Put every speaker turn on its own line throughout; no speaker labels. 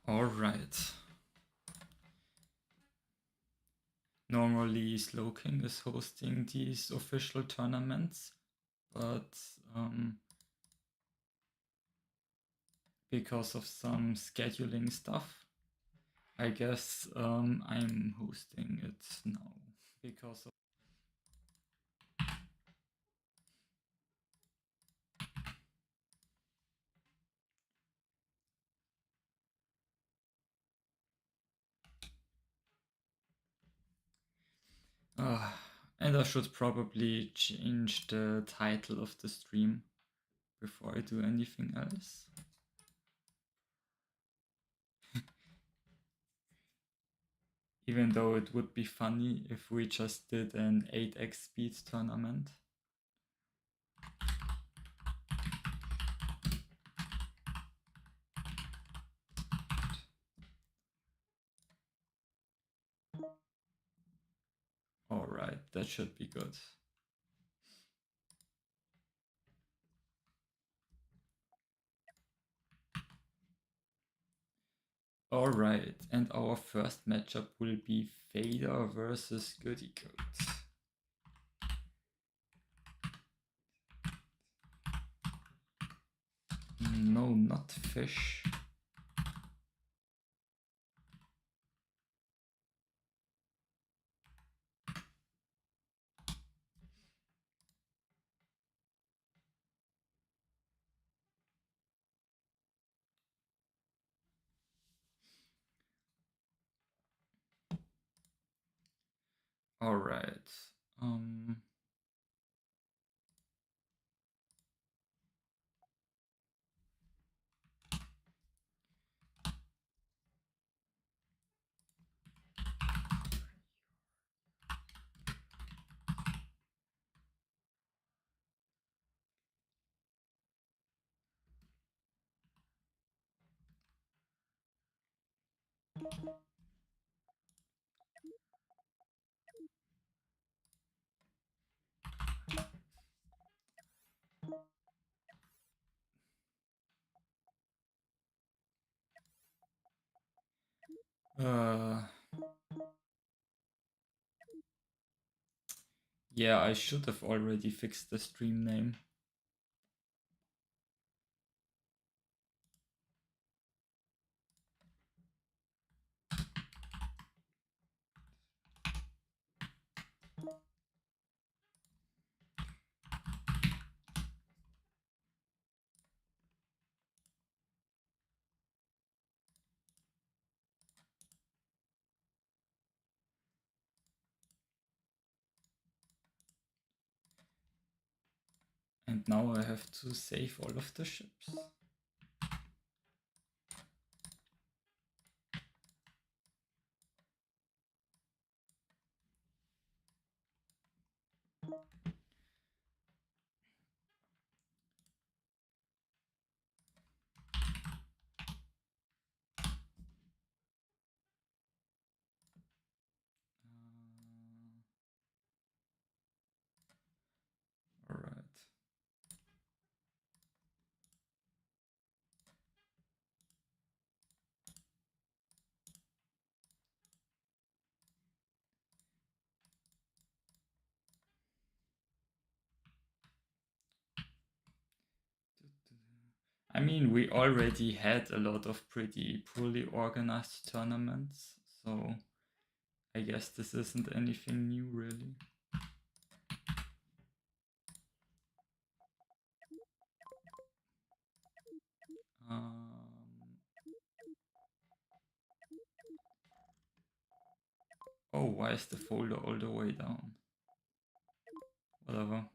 All right. Normally, Slowking is hosting these official tournaments, but because of some scheduling stuff, I guess I'm hosting it now because of. And I should probably change the title of the stream before I do anything else. Even though it would be funny if we just did an 8x speed tournament. Alright, that should be good. Alright, and our first matchup will be Vader versus Goody Goat. No, not fish. Alright. Yeah, I should have already fixed the stream name. And now I have to save all of the ships. Alright. I mean, we already had a lot of pretty poorly organized tournaments, so I guess this isn't anything new, really. Oh, why is the folder all the way down? Whatever.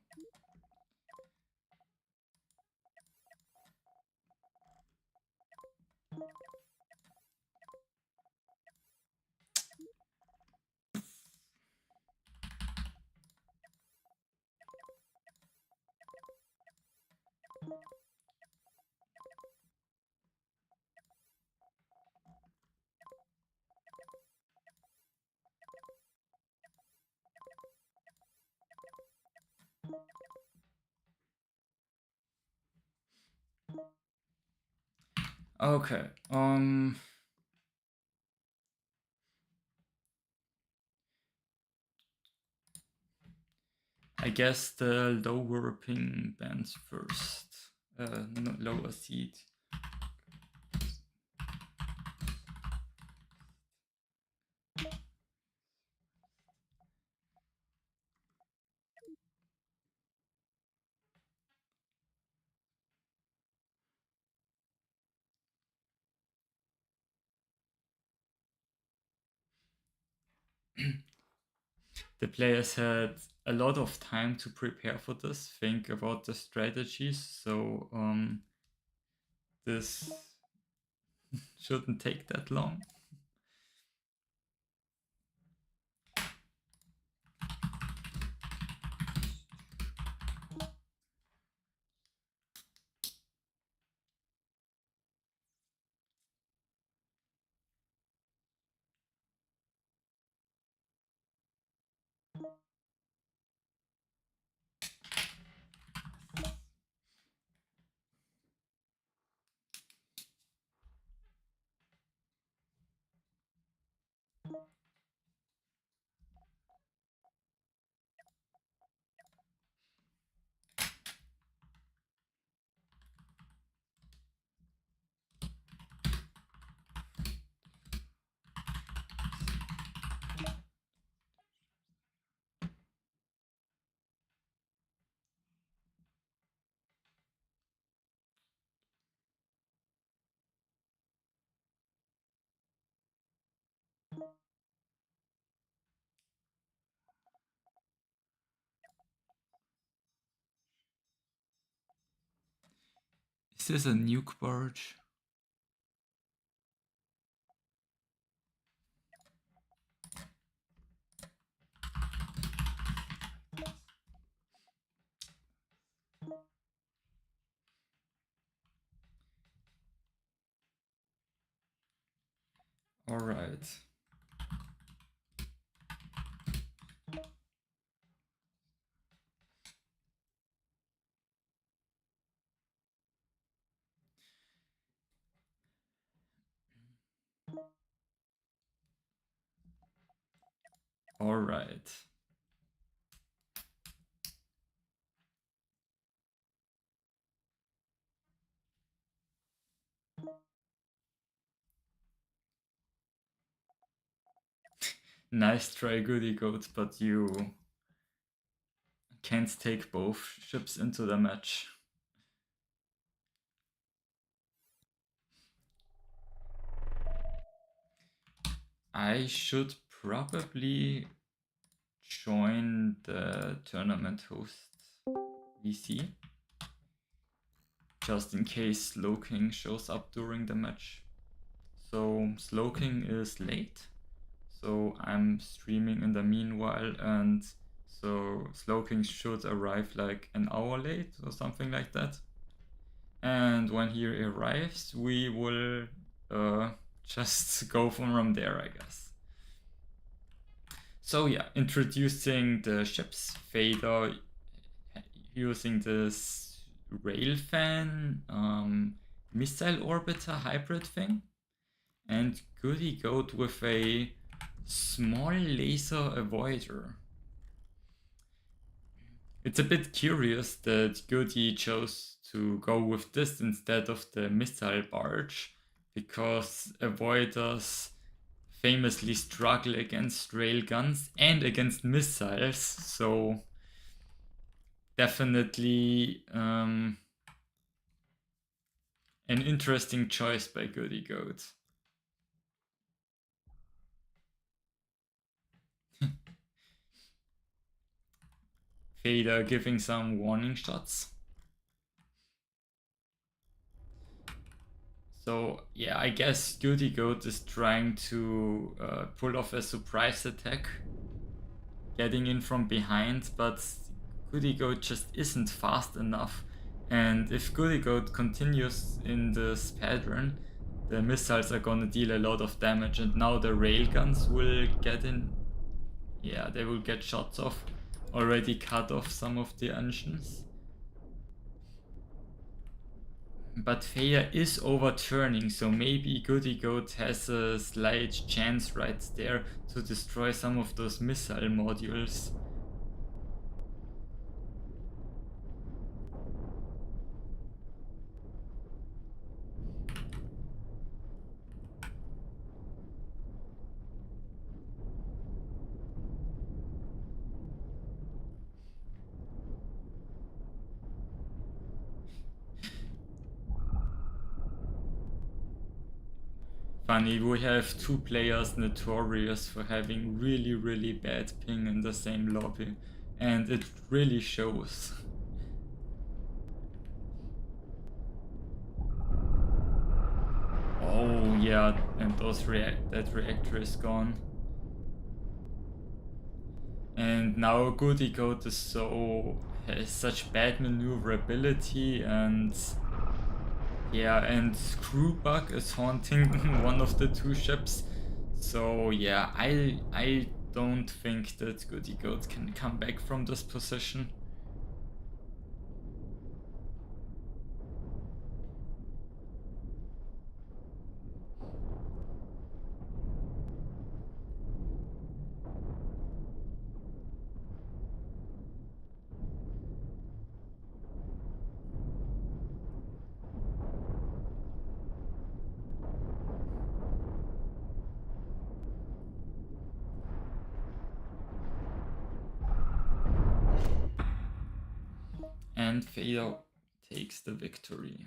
Okay. I guess the lower ping bands first. No, lower seed. The players had a lot of time to prepare for this, think about the strategies, so this shouldn't take that long. Is this a nuke barge? All right. All right. Nice try, Goody Goat, but you can't take both ships into the match. I should probably join the tournament host VC, just in case Slowking shows up during the match. So Slowking is late, so I'm streaming in the meanwhile, and so Slowking should arrive like an hour late or something like that. And when he arrives, we will just go from there, I guess. So yeah, introducing the ships, Vader using this railfan missile orbiter hybrid thing, and Goody Goat with a small laser avoider. It's a bit curious that Goody chose to go with this instead of the missile barge, because avoiders famously struggle against railguns and against missiles, so definitely an interesting choice by Goody Goat. Vader giving some warning shots. So yeah, I guess Goody Goat is trying to pull off a surprise attack, getting in from behind, but Goody Goat just isn't fast enough. And if Goody Goat continues in this pattern, the missiles are gonna deal a lot of damage, and now the railguns will get in. Yeah, they will get shots off. Already cut off some of the engines. But Vader is overturning, so maybe Goody Goat has a slight chance right there to destroy some of those missile modules. Funny, we have two players notorious for having really, really bad ping in the same lobby, and it really shows. Oh yeah, and that reactor is gone. And now Goody Goat is has such bad maneuverability, and yeah, and Screwbug is haunting one of the two ships. So yeah, I don't think that Goody Goat can come back from this position. And Fader takes the victory.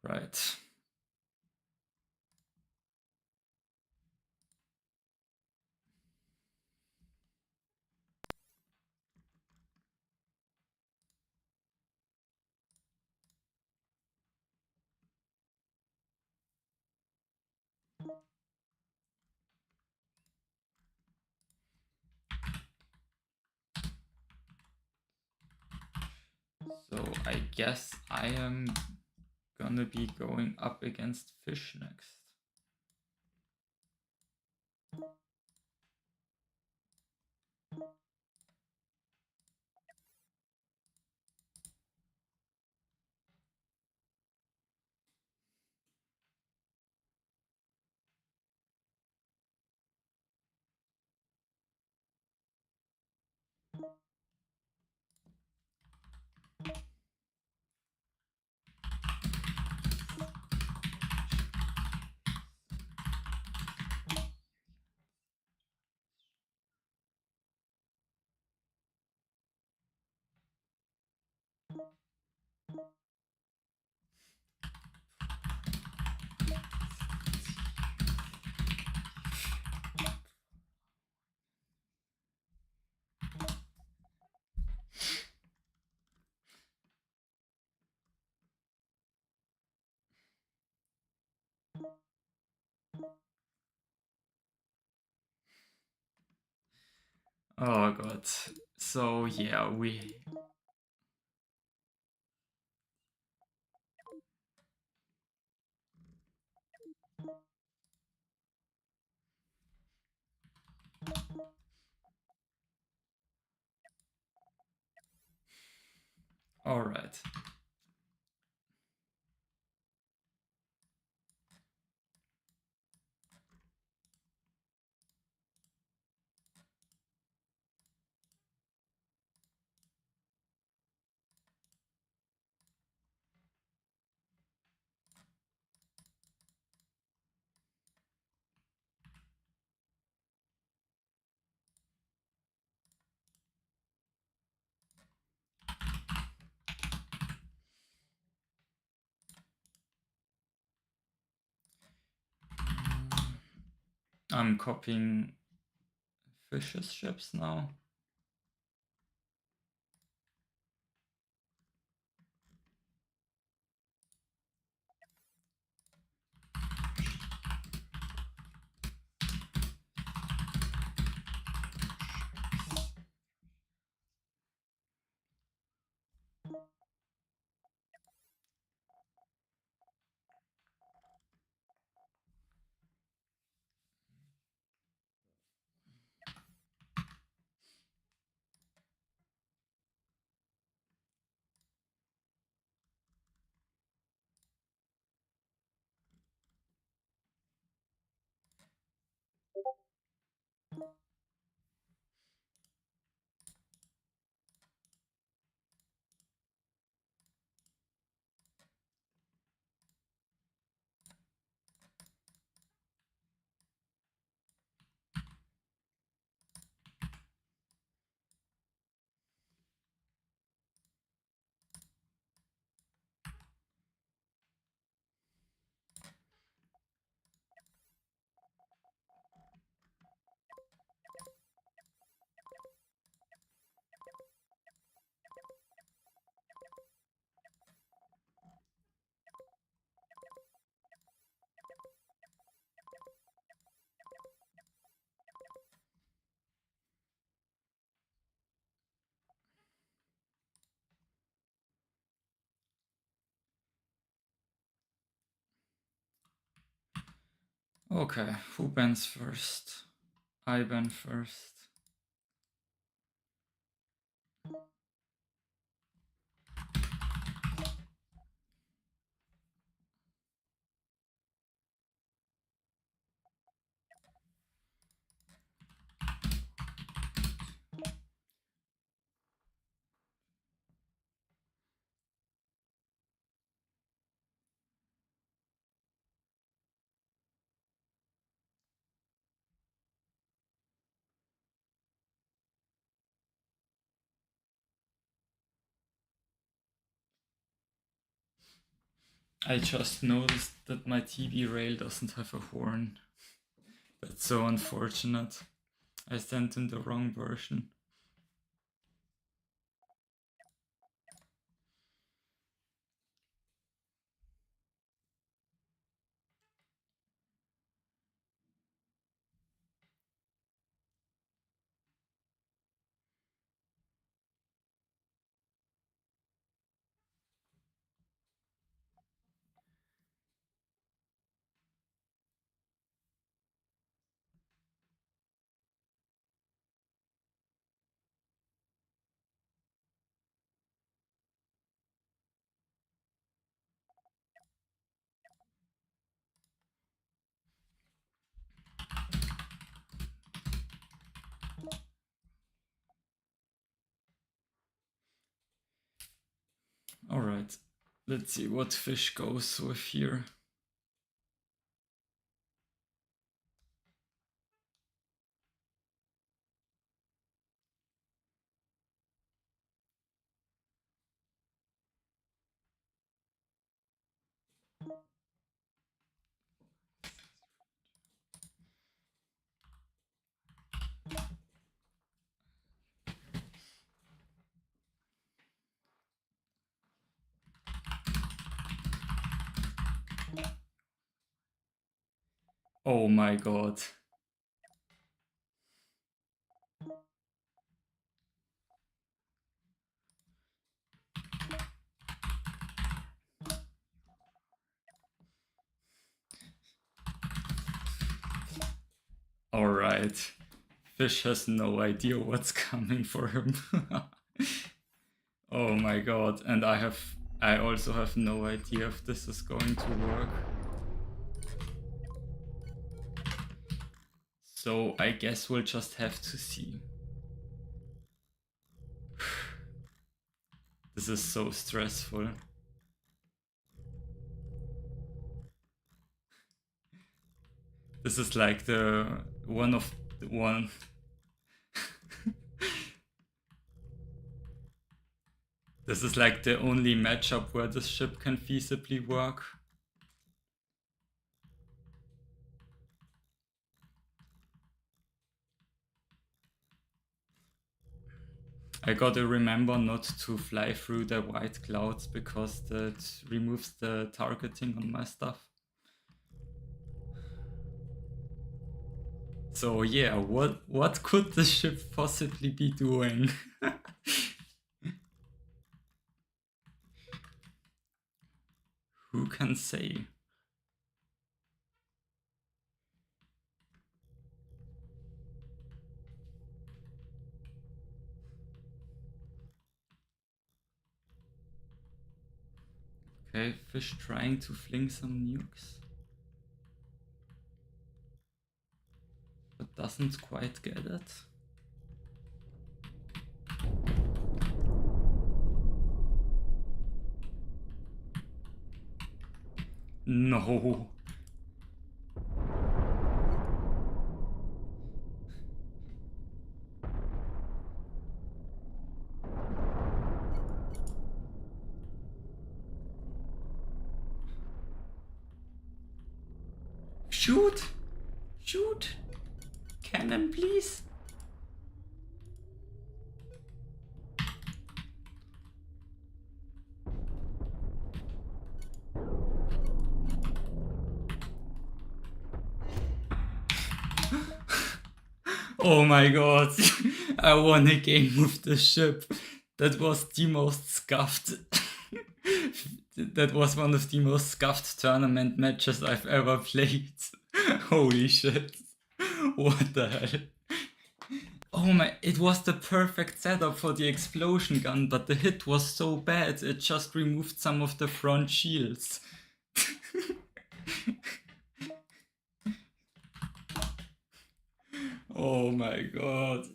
Right. So I guess I am gonna be going up against Fish next. Oh god. So yeah, we all right. I'm copying Fish's ships now. Okay, who bans first? I ban first. I just noticed that my TV rail doesn't have a horn. That's so unfortunate. I sent him the wrong version. Alright, let's see what fish goes with here. Oh my god. Alright. Fish has no idea what's coming for him. Oh my god, and I also have no idea if this is going to work. So I guess we'll just have to see. This is so stressful. This is like the one of the one. This is like the only matchup where this ship can feasibly work. I gotta remember not to fly through the white clouds because that removes the targeting on my stuff. So yeah, what could the ship possibly be doing? Who can say? Okay, fish trying to fling some nukes. But doesn't quite get it. No. Shoot! Shoot! Cannon, please! Oh my god, I won a game with the ship. That was the most scuffed. That was one of the most scuffed tournament matches I've ever played. Holy shit. What the hell? Oh my, it was the perfect setup for the explosion gun, but the hit was so bad, it just removed some of the front shields. Oh my god.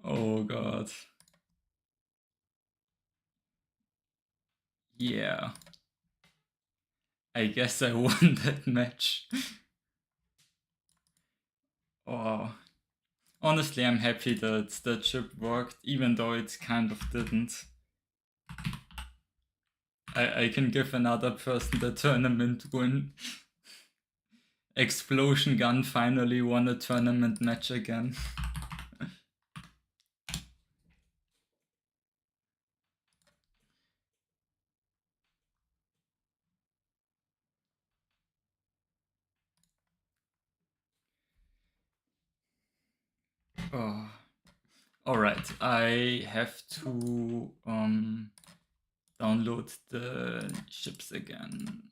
Oh god. Yeah. I guess I won that match. Oh. Honestly, I'm happy that that chip worked, even though it kind of didn't. I can give another person the tournament win. Explosion Gun finally won a tournament match again. Oh. Alright, I have to download the chips again.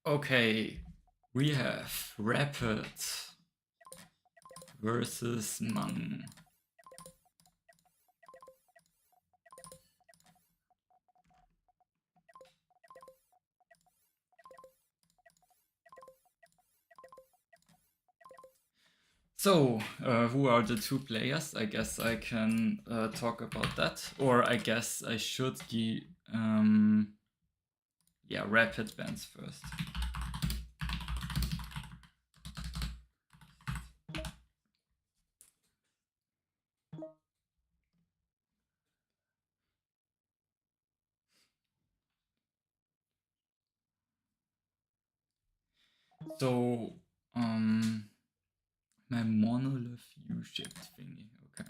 Okay, we have Rapid versus Mang. So, who are the two players? I guess I can talk about that, or I guess I should give, yeah, Rapid bands first. So, my monolith U-shaped thingy. Okay.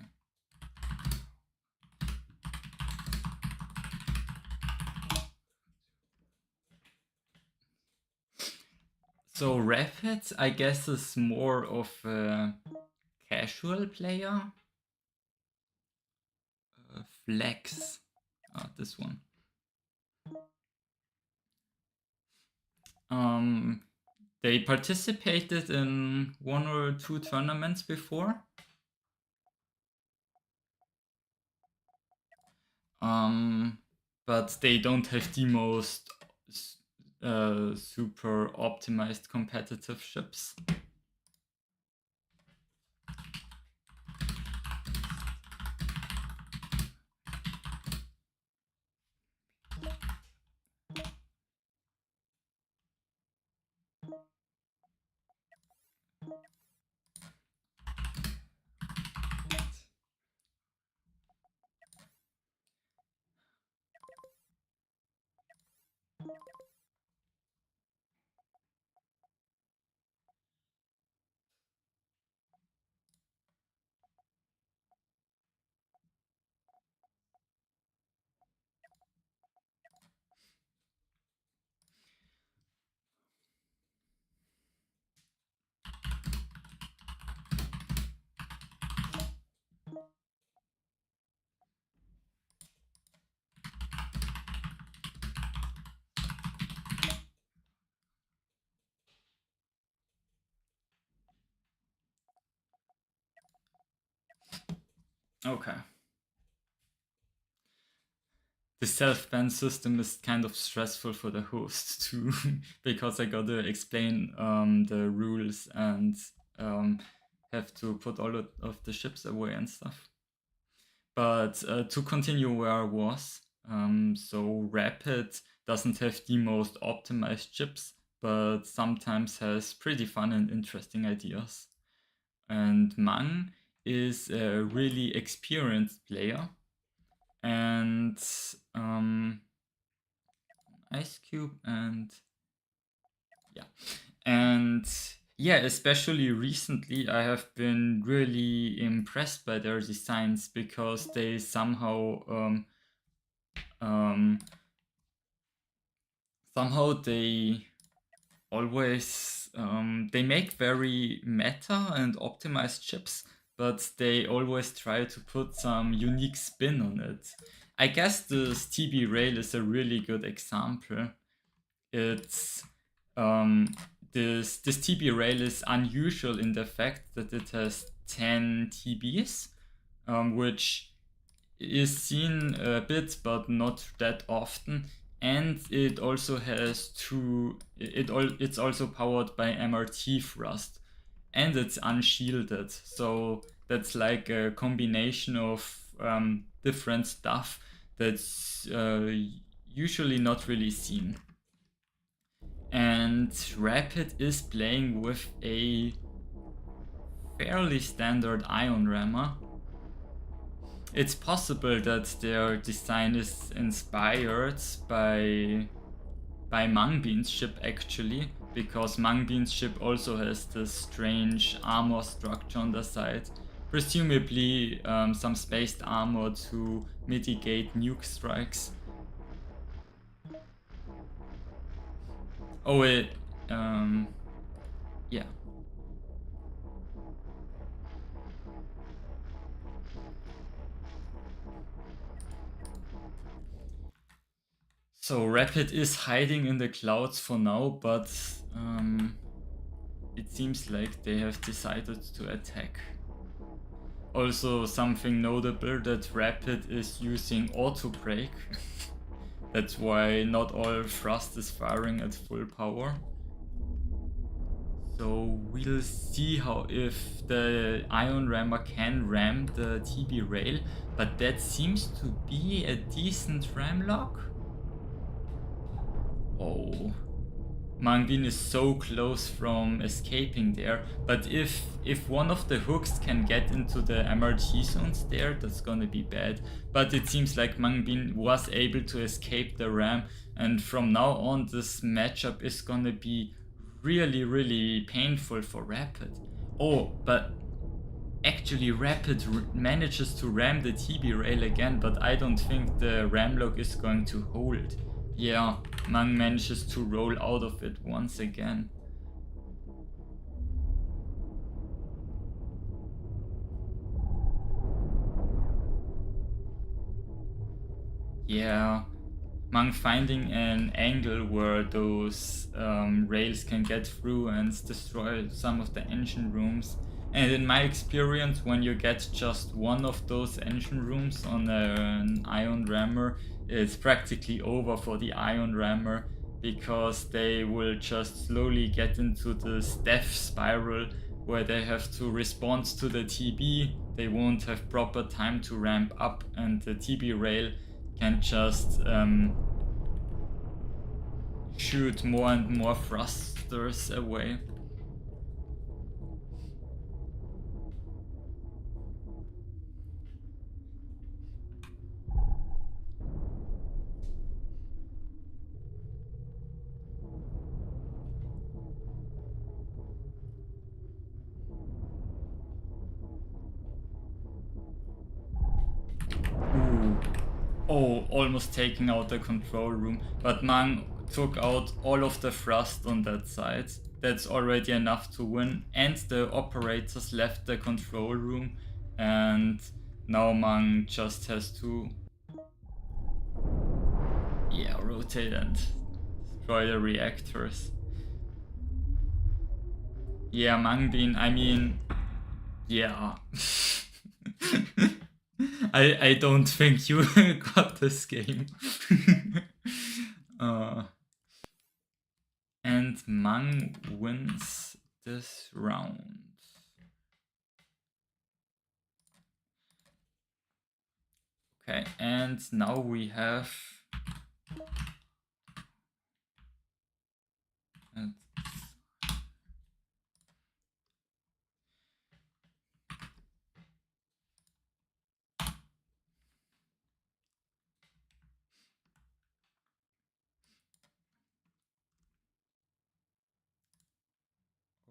So Rapid, I guess, is more of a casual player. Flex, this one. They participated in 1 or 2 tournaments before. But they don't have the most super optimized competitive ships. Okay. The self-ban system is kind of stressful for the host too, because I gotta explain the rules and have to put all of the ships away and stuff. But to continue where I was, so Rapid doesn't have the most optimized chips, but sometimes has pretty fun and interesting ideas. And Mang is a really experienced player, and Ice Cube, and yeah, and yeah, especially recently, I have been really impressed by their designs because they um, somehow they always they make very meta and optimized chips, but they always try to put some unique spin on it. I guess this TB rail is a really good example. It's this TB rail is unusual in the fact that it has 10 TBs, which is seen a bit but not that often, and it also has it's also powered by MRT thrust, and it's unshielded, so that's like a combination of different stuff that's usually not really seen. And Rapid is playing with a fairly standard ion rammer. It's possible that their design is inspired by Mangbin's ship actually, because Mangbin's ship also has this strange armor structure on the side, presumably some spaced armor to mitigate nuke strikes. Oh, yeah. So Rapid is hiding in the clouds for now, but it seems like they have decided to attack. Also, something notable that Rapid is using auto brake. That's why not all thrust is firing at full power. So we'll see how if the ion rammer can ram the TB rail, but that seems to be a decent ram lock. Oh, Mangbin is so close from escaping there, but if one of the hooks can get into the MRT zones there, that's gonna be bad. But it seems like Mangbin was able to escape the ram, and from now on this matchup is gonna be really, really painful for Rapid. Oh, but actually Rapid manages to ram the TB rail again, but I don't think the ram lock is going to hold. Yeah, Mang manages to roll out of it once again. Yeah, Mang finding an angle where those rails can get through and destroy some of the engine rooms. And in my experience, when you get just one of those engine rooms on an ion rammer, it's practically over for the ion rammer, because they will just slowly get into this death spiral where they have to respond to the TB. They won't have proper time to ramp up, and the TB rail can just shoot more and more thrusters away. Ooh. Oh, almost taking out the control room, but Mang took out all of the thrust on that side. That's already enough to win, and the operators left the control room, and now Mang just has to rotate and destroy the reactors. Yeah, Mangbin, I mean, yeah. I don't think you got this game. And Mang wins this round. Okay, and now we have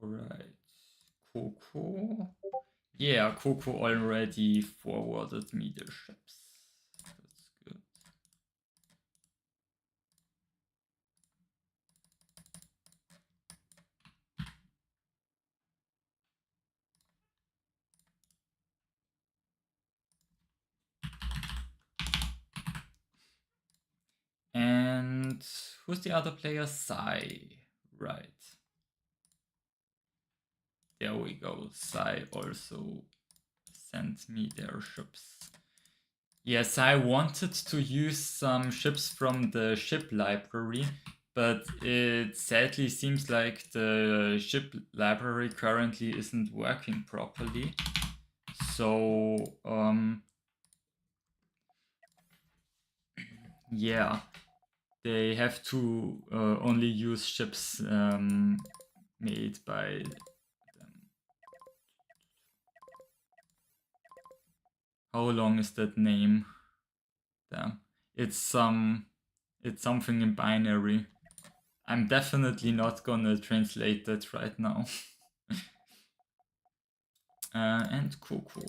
alright, Coco. Yeah, Coco already forwarded me the ships. That's good. And who's the other player? Sai. Right. There we go. Sai also sent me their ships. Yes, I wanted to use some ships from the ship library, but it sadly seems like the ship library currently isn't working properly. So, yeah, they have to only use ships made by them. How long is that name? Damn. It's something in binary. I'm definitely not gonna translate that right now. And Coco.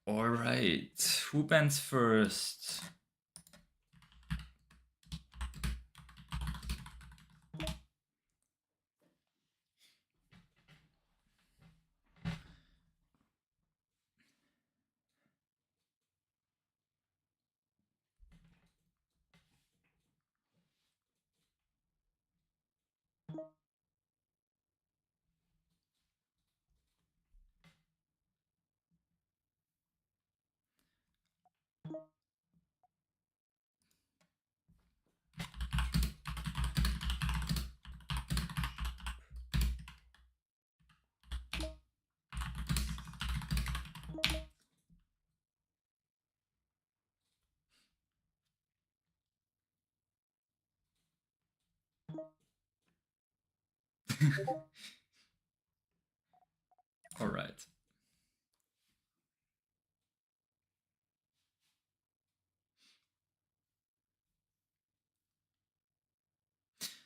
Alright, who bans first? Alright.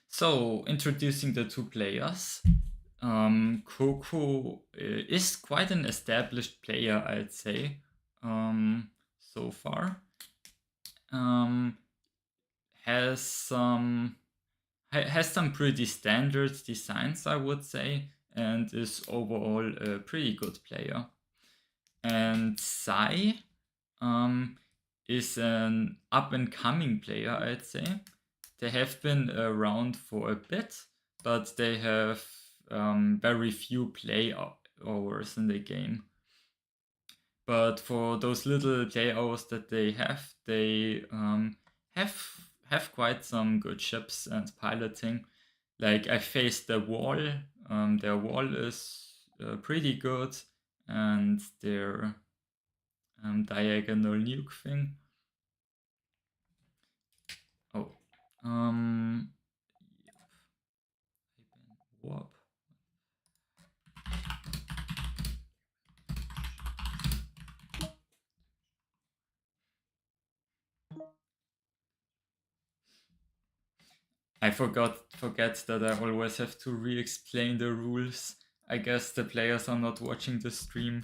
So, introducing the two players. Coco is quite an established player, I'd say, so far. Has some pretty standard designs, I would say, and is overall a pretty good player. And Sai is an up-and-coming player, I'd say. They have been around for a bit, but they have very few play hours in the game. But for those little play hours that they have quite some good ships and piloting. Like I faced the wall. Their wall is pretty good, and their diagonal nuke thing. Oh, warp. I forget that I always have to re-explain the rules. I guess the players are not watching the stream.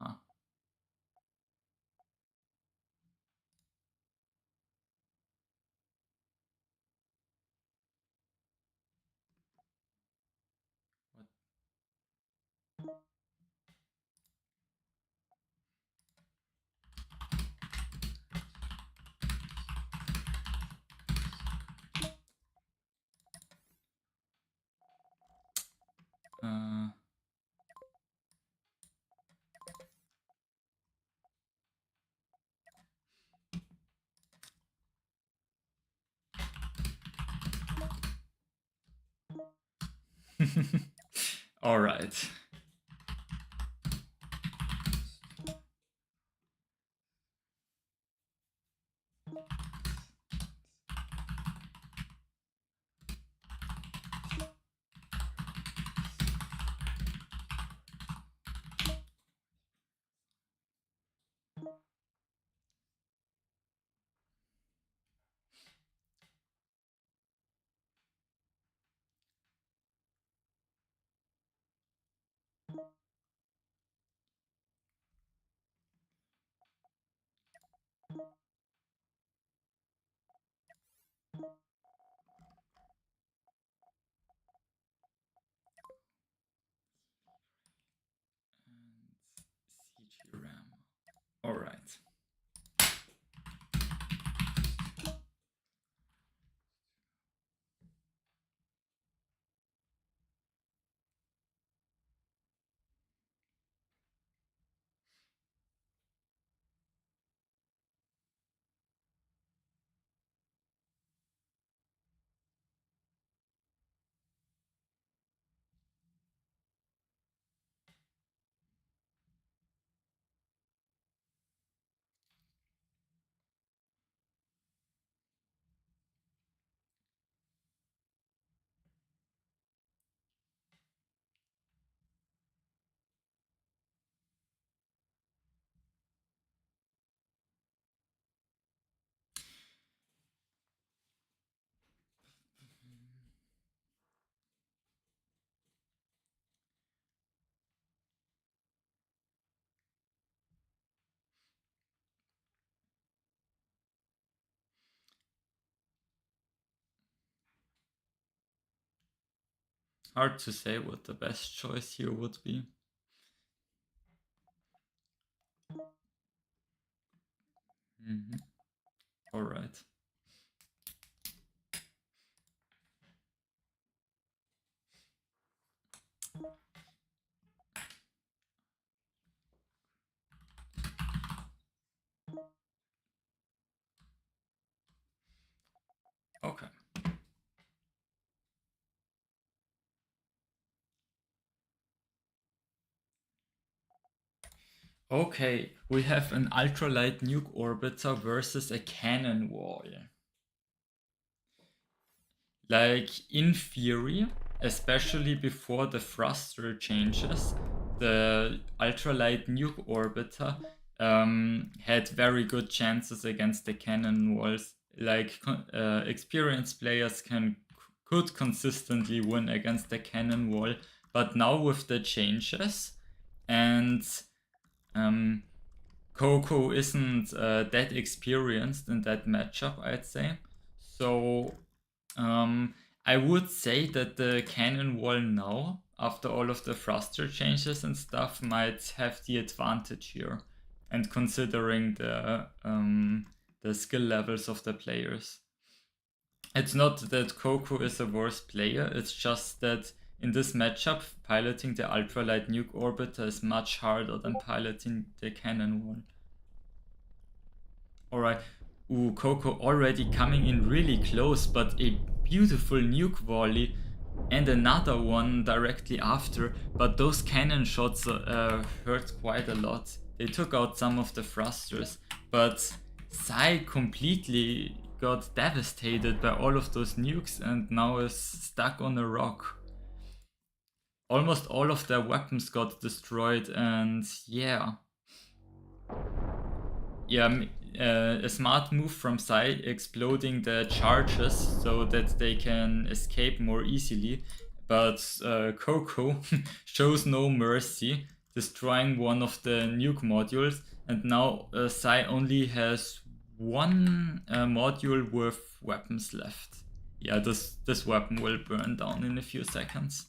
Huh. All right. And CG RAM. All right. Hard to say what the best choice here would be. All right. Okay. Okay, we have an ultralight nuke orbiter versus a cannon wall. Like, in theory, especially before the thruster changes, the ultralight nuke orbiter had very good chances against the cannon walls. Like, experienced players could consistently win against the cannon wall, but now with the changes and Coco isn't that experienced in that matchup, I'd say. So I would say that the cannon wall now, after all of the thruster changes and stuff, might have the advantage here. And considering the skill levels of the players. It's not that Coco is a worse player, it's just that in this matchup, piloting the ultralight nuke orbiter is much harder than piloting the cannon wall. Alright. Ooh, Coco already coming in really close, but a beautiful nuke volley and another one directly after. But those cannon shots hurt quite a lot. They took out some of the thrusters, but Sai completely got devastated by all of those nukes and now is stuck on a rock. Almost all of their weapons got destroyed, and yeah. Yeah, a smart move from Sai, exploding the charges so that they can escape more easily. But Coco shows no mercy, destroying one of the nuke modules, and now Sai only has one module with weapons left. Yeah, this weapon will burn down in a few seconds.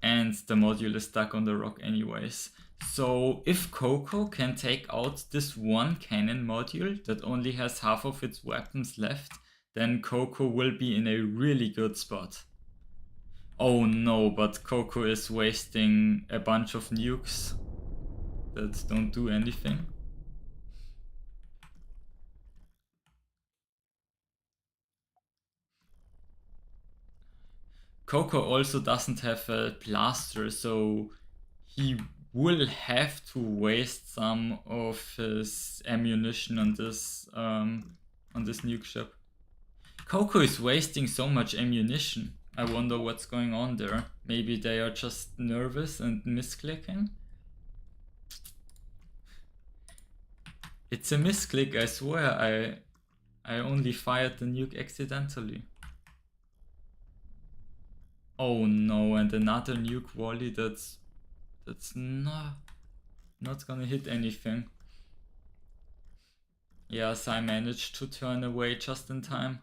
And the module is stuck on the rock anyways. So if Coco can take out this one cannon module that only has half of its weapons left, then Coco will be in a really good spot. Oh no, but Coco is wasting a bunch of nukes that don't do anything. Coco also doesn't have a blaster, so he will have to waste some of his ammunition on this nuke ship. Coco is wasting so much ammunition. I wonder what's going on there. Maybe they are just nervous and misclicking? It's a misclick, I swear. I only fired the nuke accidentally. Oh no, and another nuke volley that's not gonna hit anything. Yes, I managed to turn away just in time.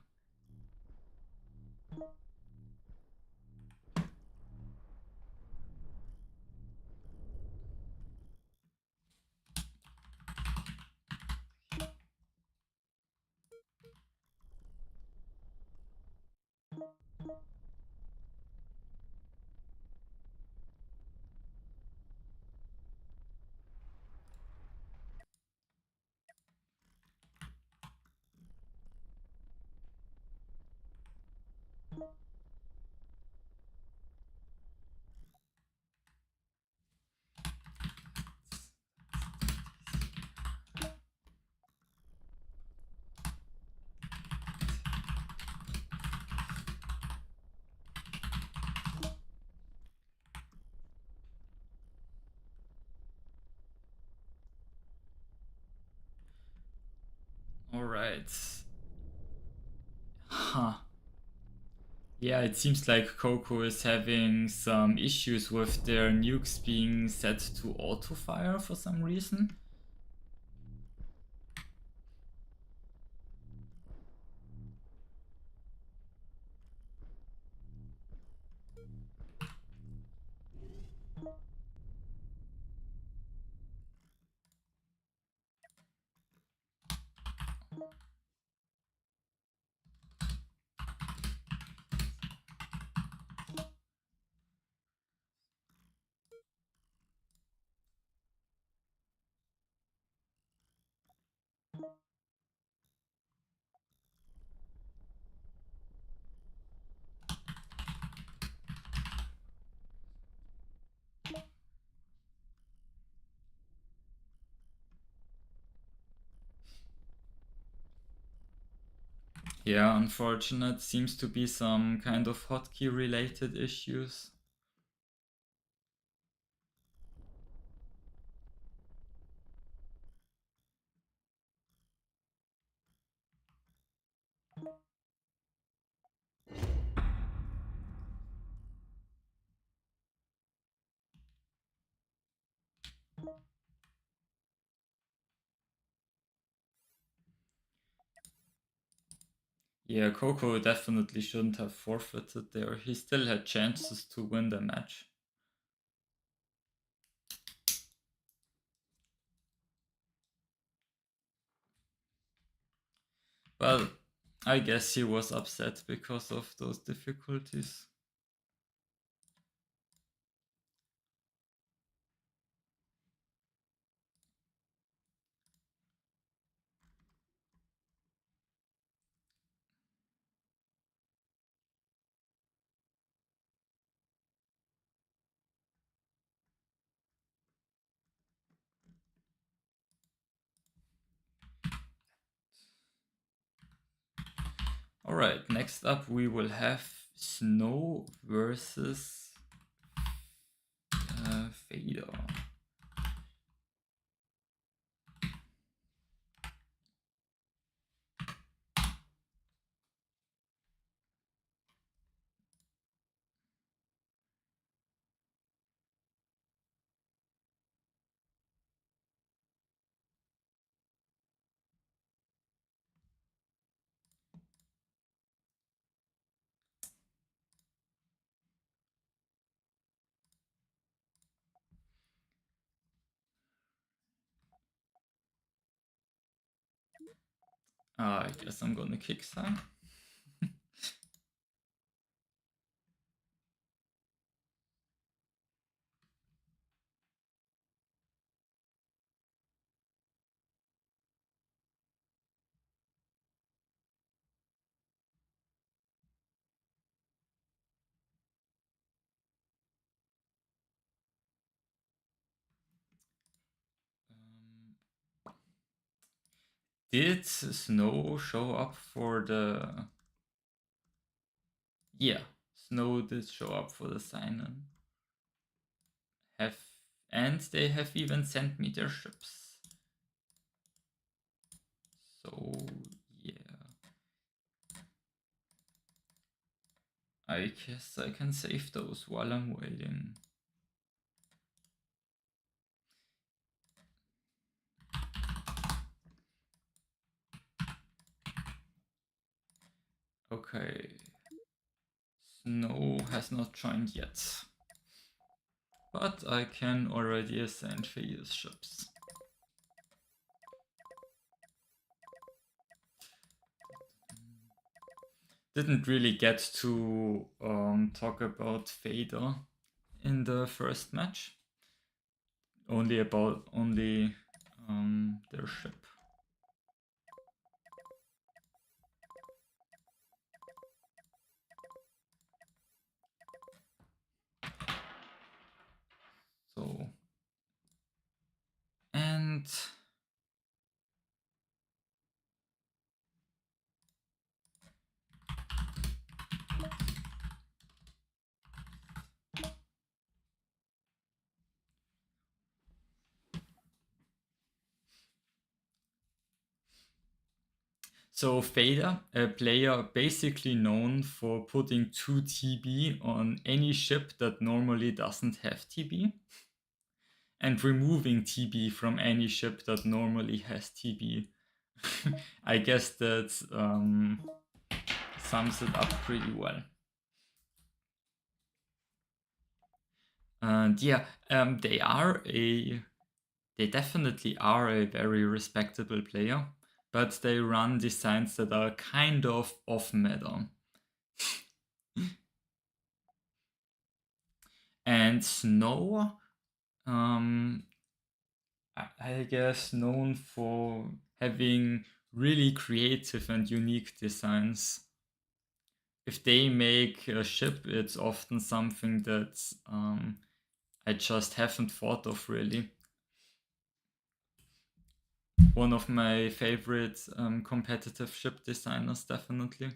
Alright. Huh. Yeah, it seems like Coco is having some issues with their nukes being set to auto-fire for some reason. Yeah, unfortunate. Seems to be some kind of hotkey related issues. Yeah, Coco definitely shouldn't have forfeited there. He still had chances to win the match. Well, I guess he was upset because of those difficulties. Alright, next up we will have Snow versus Vader. I guess I'm gonna kick some. Did Snow show up for the... Yeah, Snow did show up for the sign-in. And they have even sent me their ships. So, yeah. I guess I can save those while I'm waiting. Okay. Snow has not joined yet. But I can already assign Fea's ships. Didn't really get to talk about Vader in the first match. Only their ship. So, and so Vader, a player basically known for putting 2 TB on any ship that normally doesn't have TB, and removing TB from any ship that normally has TB. I guess that sums it up pretty well. And yeah, they definitely are a very respectable player, but they run designs that are kind of off meta. And Snow, I guess, known for having really creative and unique designs. If they make a ship, it's often something that I just haven't thought of really. One of my favorite competitive ship designers, definitely.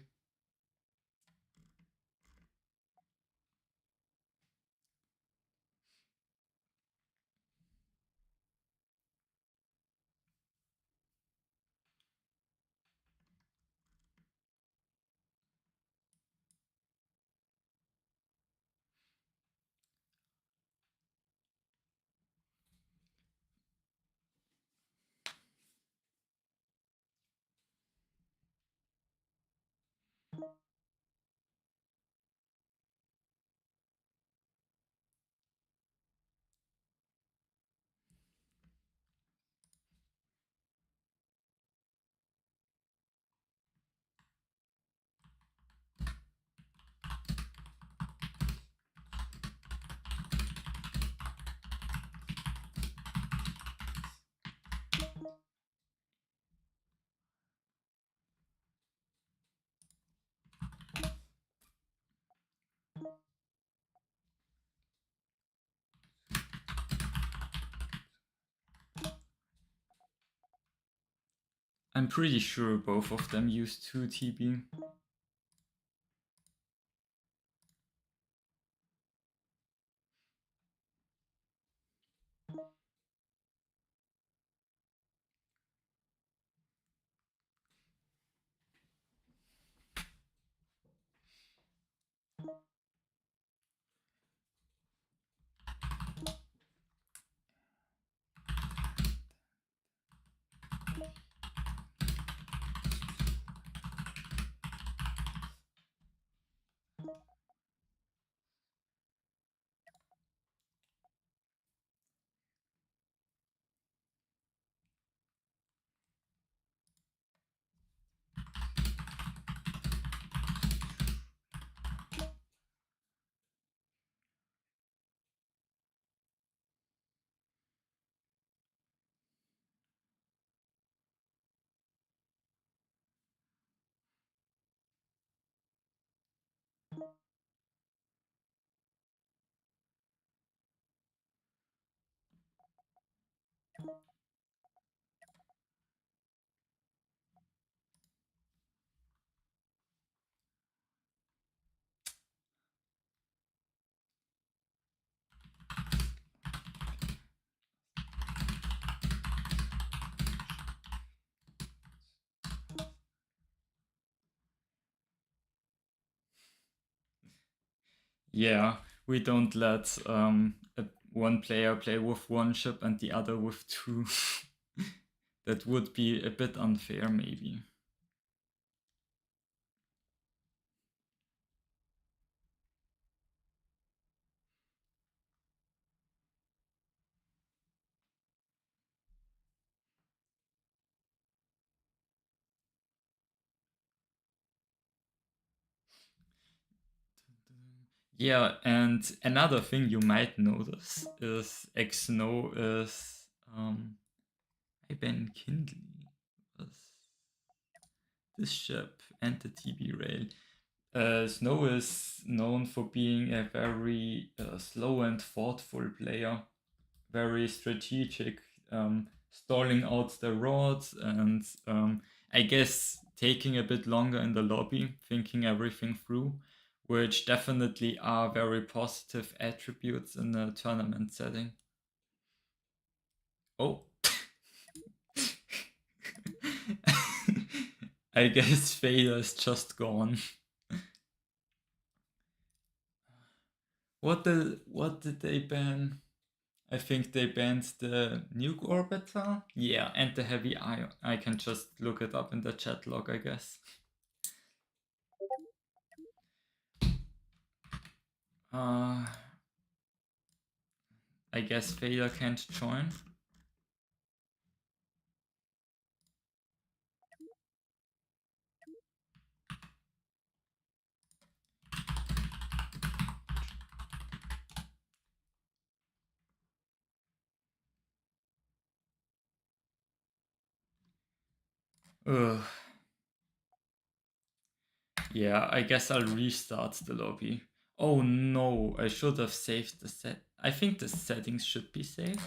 I'm pretty sure both of them use 2 TB. Yeah, we don't let one player play with one ship and the other with two. That would be a bit unfair, maybe. Yeah, and another thing you might notice is X-Snow is Ben Kindley was this ship and the TB rail. Snow is known for being a very slow and thoughtful player, very strategic, stalling out the rods and I guess taking a bit longer in the lobby, thinking everything through, which definitely are very positive attributes in a tournament setting. Oh. I guess Vader is just gone. What did they ban? I think they banned the nuke orbiter. Yeah, and the heavy ion. I can just look it up in the chat log, I guess. Uh, I guess Vader can't join. Ugh. Yeah, I guess I'll restart the lobby. Oh no, I should have saved the set. I think the settings should be saved.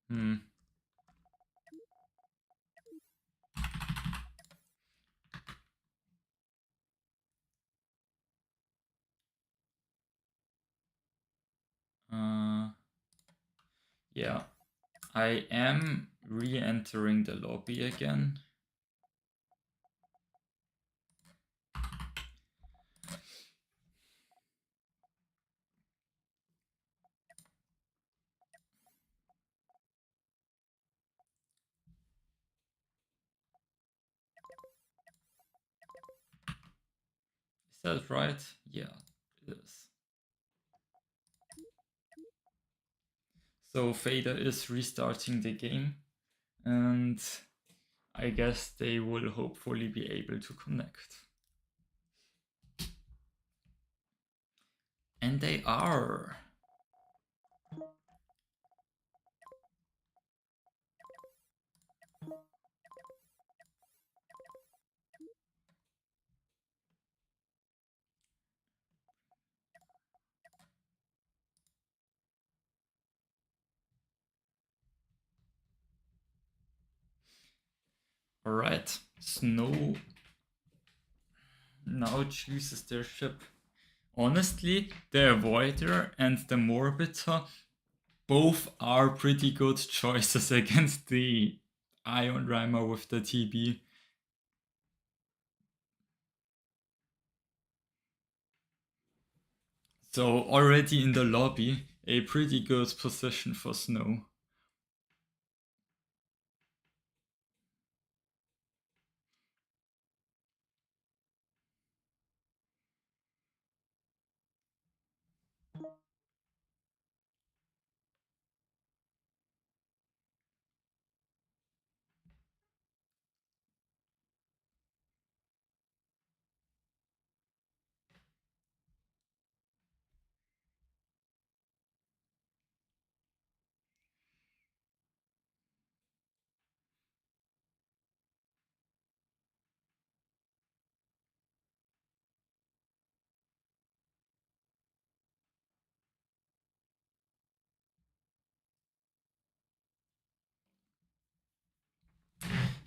Hmm. Uh, yeah, I am re-entering the lobby again. Is that right? Yeah, it is. So Fader is restarting the game, and I guess they will hopefully be able to connect. And they are. Alright, Snow now chooses their ship. Honestly, the Avoider and the Morbiter both are pretty good choices against the Ion Rhymer with the TB. So already in the lobby, a pretty good position for Snow.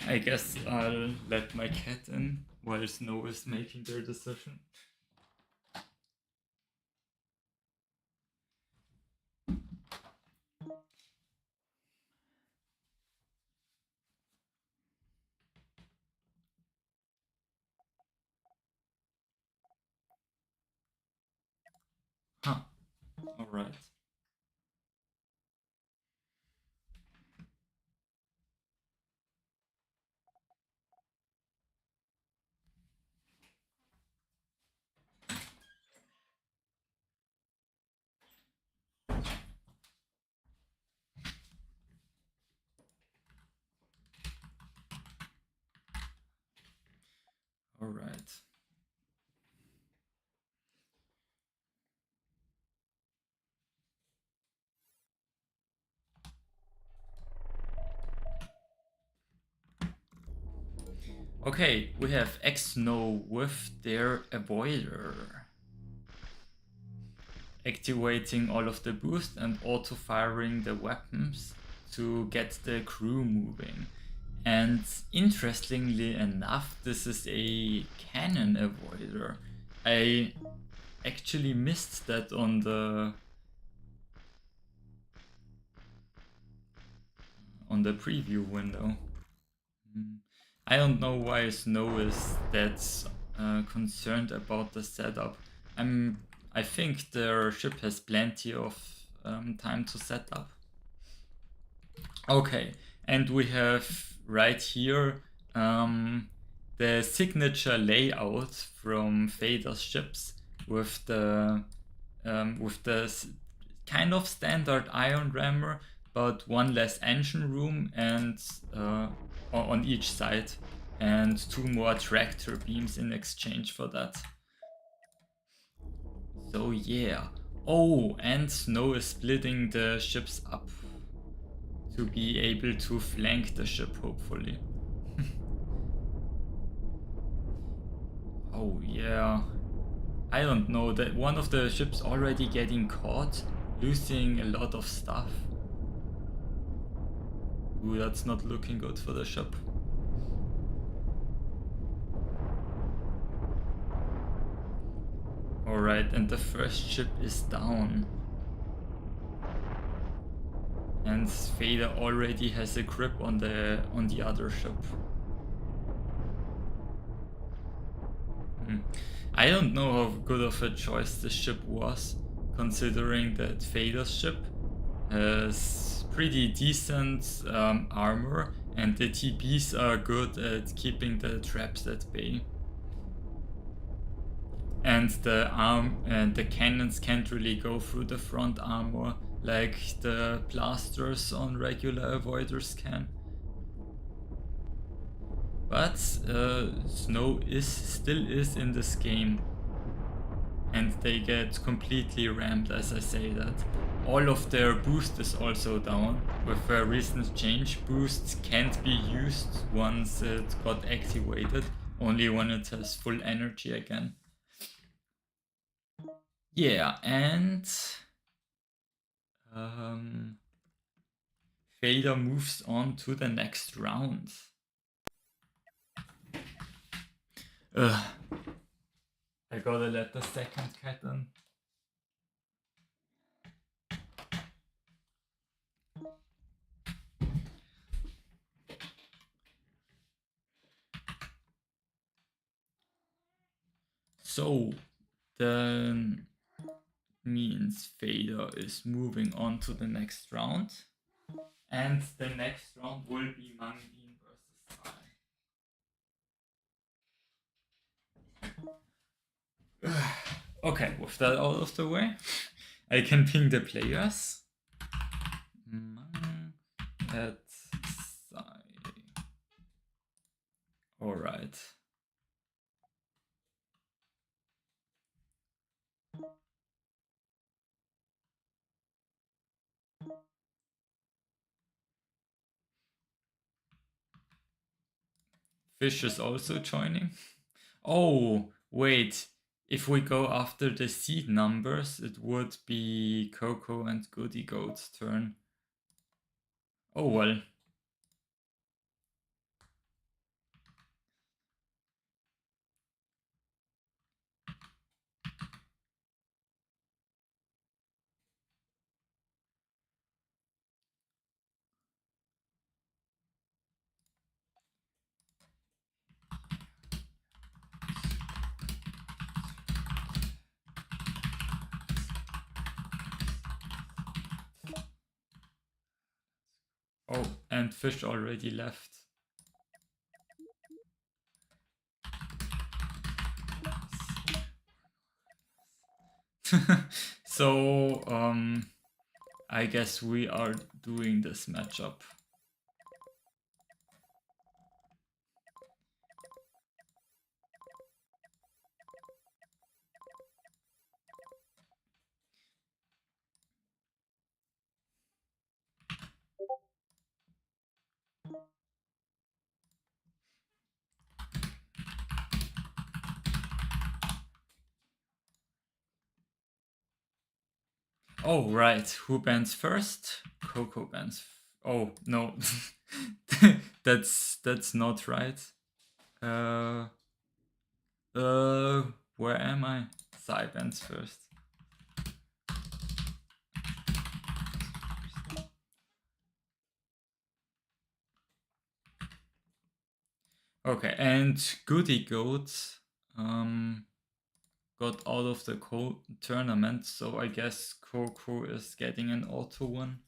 I guess I'll let my cat in while Snow is making their decision. Huh. Alright. Alright. Okay, we have X-No with their avoider. Activating all of the boost and auto-firing the weapons to get the crew moving. And interestingly enough, this is a cannon avoider. I actually missed that on the preview window. I don't know why Snow is that concerned about the setup. I think their ship has plenty of time to set up. Okay, and we have right here the signature layout from Vader's ships with the kind of standard iron rammer, but one less engine room and on each side, and 2 more tractor beams in exchange for that. So yeah. Oh, and Snow is splitting the ships up to be able to flank the ship, hopefully. Oh yeah. I don't know, that one of the ships already getting caught, losing a lot of stuff. Ooh, that's not looking good for the ship. Alright, and the first ship is down. And Vader already has a grip on the other ship. I don't know how good of a choice this ship was, considering that Vader's ship has pretty decent armor, and the TPs are good at keeping the traps at bay. And the cannons can't really go through the front armor like the blasters on regular avoiders can. But Snow still is in this game, and they get completely rammed as I say that. All of their boost is also down. With a recent change, boost can't be used once it got activated, only when it has full energy again. Yeah, and Vader moves on to the next round. I gotta let the second cat in. So, then means Vader is moving on to the next round. And the next round will be Mangin versus Sai. Okay, with that out of the way, I can ping the players. Mang at Sai. Alright. Fish is also joining. Oh, wait. If we go after the seed numbers, it would be Coco and Goody Goat's turn. Oh well. Oh, and fish already left. So, I guess we are doing this matchup. Oh, right. Who bans first? Coco bans. Oh, no. that's not right. Uh, where am I? Sai bans first. Okay, and Goody Goat got out of the tournament, so I guess Coco is getting an auto one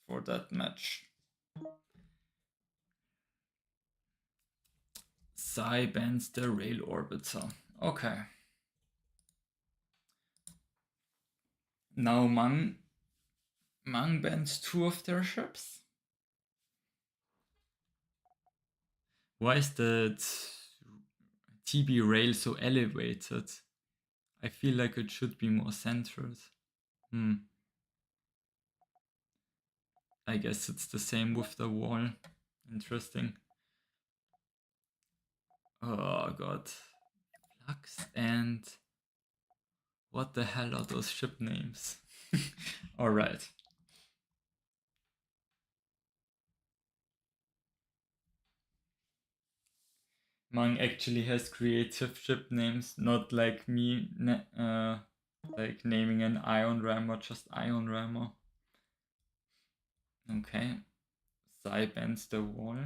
for that match. Sai bans the Rail Orbiter. Okay. Now Mang bans 2 of their ships. Why is the TB rail so elevated? I feel like it should be more centered. I guess it's the same with the wall. Interesting. Oh god. Flux and... What the hell are those ship names? Alright. Mang actually has creative ship names, not like me, like naming an ion rammer, just ion rammer. Okay. Sai bends the wall.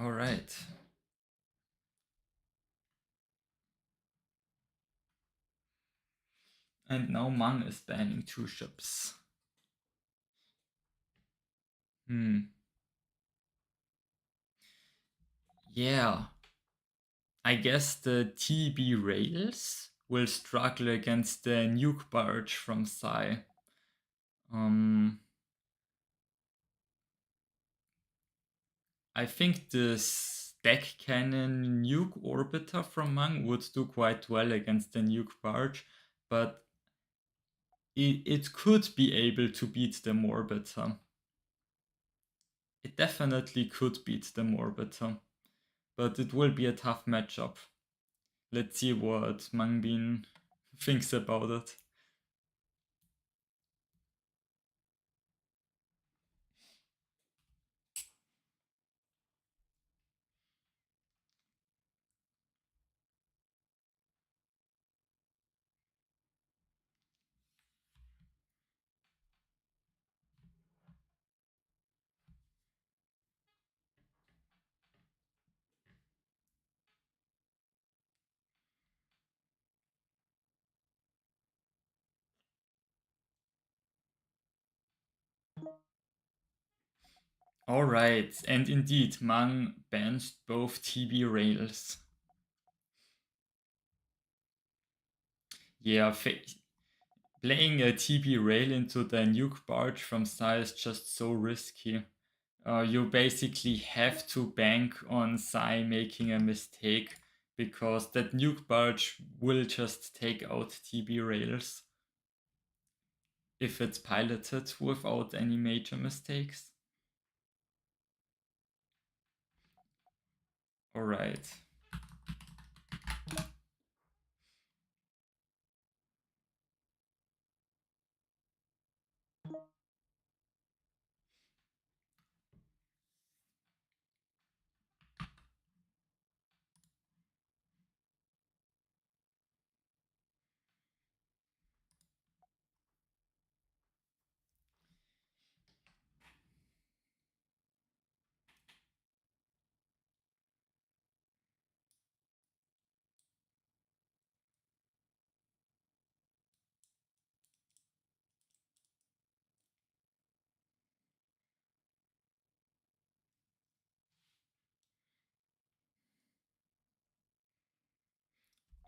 Alright. And now Mang is banning 2 ships. Yeah. I guess the TB rails will struggle against the nuke barge from Sai. I think the stack cannon nuke orbiter from Mang would do quite well against the nuke barge, but it could be able to beat the orbiter. It definitely could beat the orbiter, but it will be a tough matchup. Let's see what Mangbin thinks about it. Alright, and indeed, Mang bans both TB rails. Yeah, playing a TB rail into the nuke barge from Sai is just so risky. You basically have to bank on Sai making a mistake, because that nuke barge will just take out TB rails if it's piloted without any major mistakes. Alright.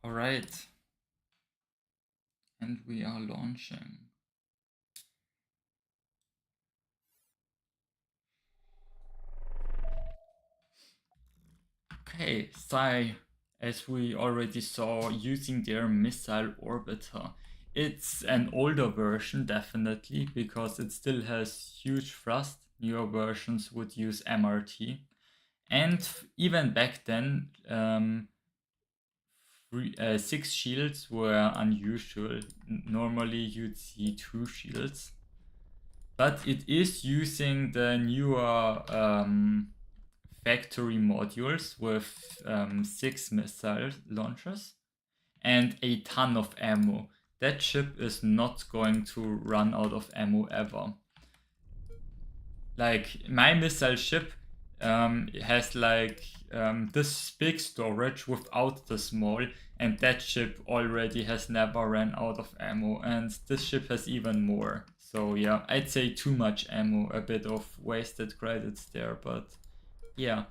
All right. And we are launching. Okay, Sai, as we already saw, using their missile orbiter. It's an older version, definitely, because it still has huge thrust. Newer versions would use MRT. And even back then, 6 shields were unusual. Normally, you'd see 2 shields. But it is using the newer factory modules with 6 missile launchers and a ton of ammo. That ship is not going to run out of ammo ever. Like, my missile ship has like this big storage without the small, and that ship already has never ran out of ammo, and this ship has even more. So yeah, I'd say too much ammo, a bit of wasted credits there, but yeah,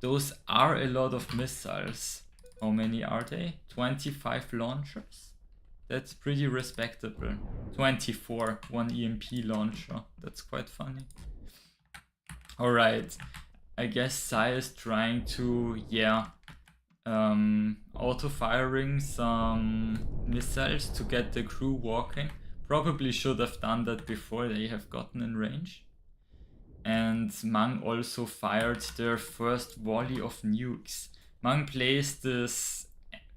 those are a lot of missiles. How many are they? 25 launchers? That's pretty respectable. 24, one EMP launcher. That's quite funny. Alright, I guess Sai is trying to, auto-firing some missiles to get the crew walking. Probably should have done that before they have gotten in range. And Mang also fired their first volley of nukes. Mang placed this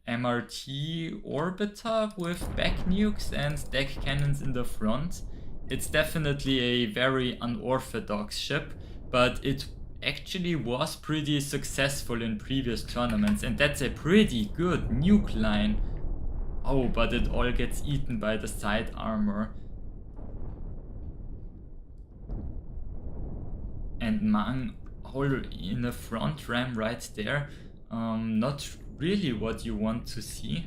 MRT orbiter with back nukes and deck cannons in the front. It's definitely a very unorthodox ship, but it actually was pretty successful in previous tournaments, and that's a pretty good nuke line. Oh, but it all gets eaten by the side armor. And Mang in a front ram right there. Not really what you want to see.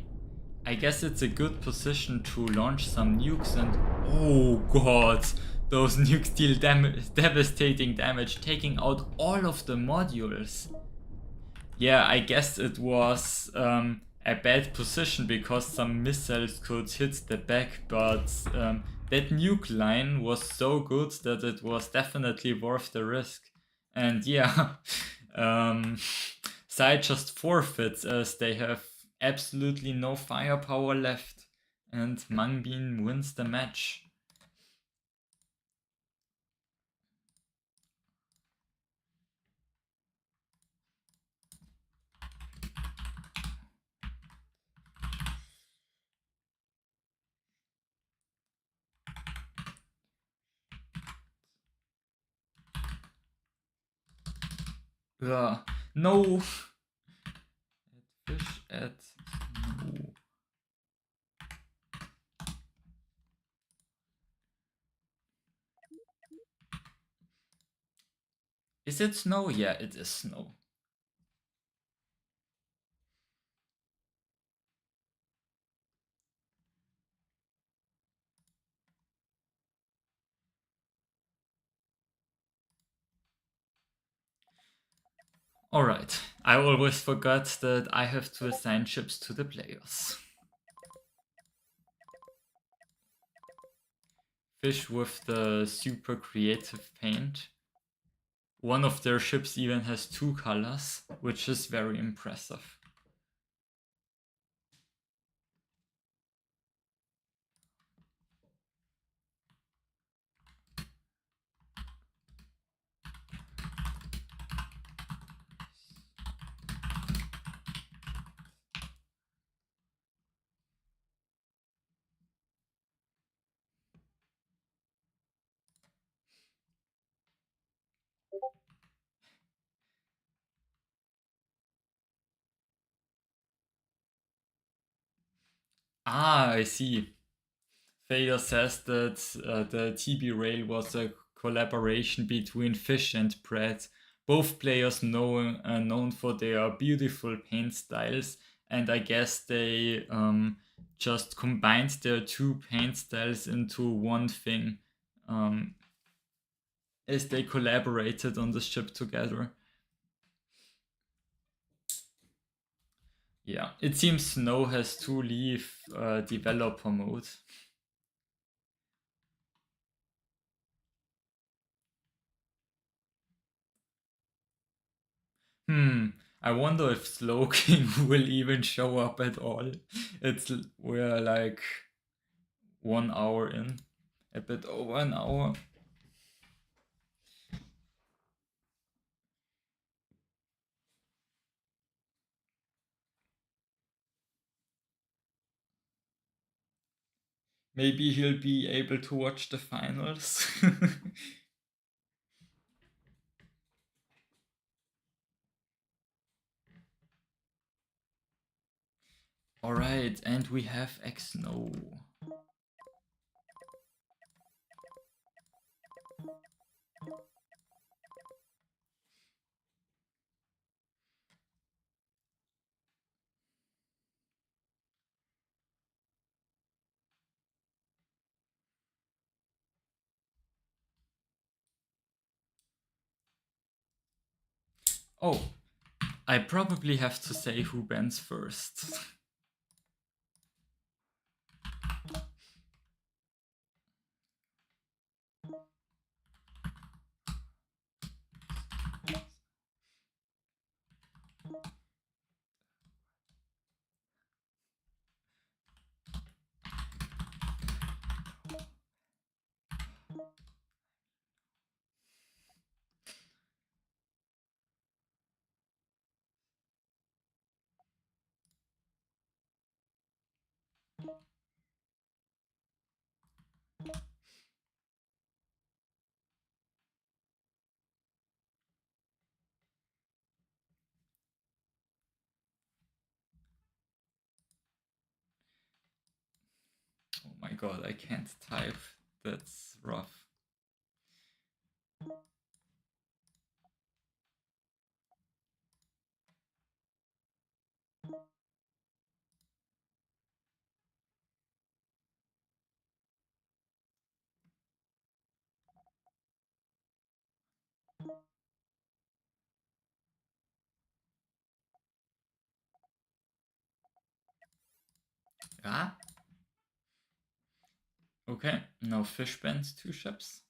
I guess it's a good position to launch some nukes, and oh god, those nukes deal devastating damage, taking out all of the modules. Yeah, I guess it was a bad position because some missiles could hit the back, but that nuke line was so good that it was definitely worth the risk. And yeah, Sai just forfeits as they have absolutely no firepower left, and Mangbin wins the match. No! Fish at no. Is it snow? Yeah, it is snow. Alright, I always forgot that I have to assign ships to the players. Fish with the super creative paint. One of their ships even has 2 colors, which is very impressive. Ah, I see. Fader says that the TB Rail was a collaboration between Fish and Brad. Both players known for their beautiful paint styles, and I guess they just combined their 2 paint styles into one thing as they collaborated on the ship together. Yeah, it seems Snow has to leave developer mode. I wonder if Slowking will even show up at all. We're like 1 hour in, a bit over an hour. Maybe he'll be able to watch the finals. Alright, and we have X-No. Oh, I probably have to say who bans first. Oh my god, I can't type. That's rough. Ah, okay. Now Fish bans 2 ships.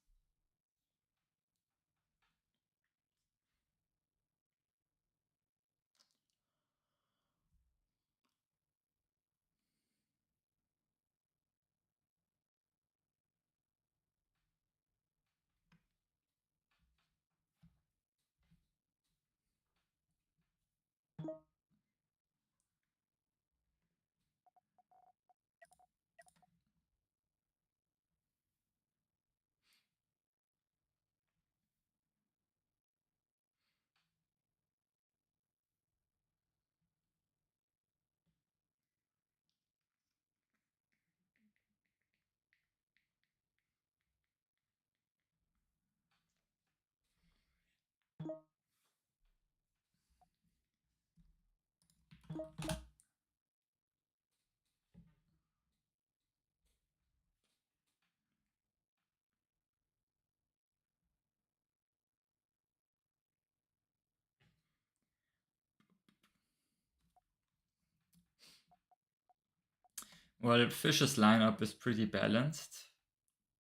Well, Fish's lineup is pretty balanced.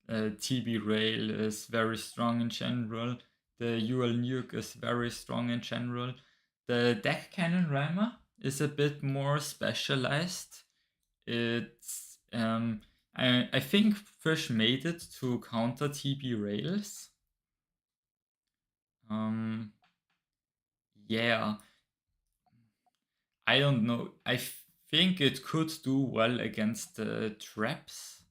TB Rail is very strong in general. The UL Nuke is very strong in general. The Deck Cannon Rammer is a bit more specialized. It's I think Fish made it to counter TB Rails. Yeah, I don't know. I think it could do well against the traps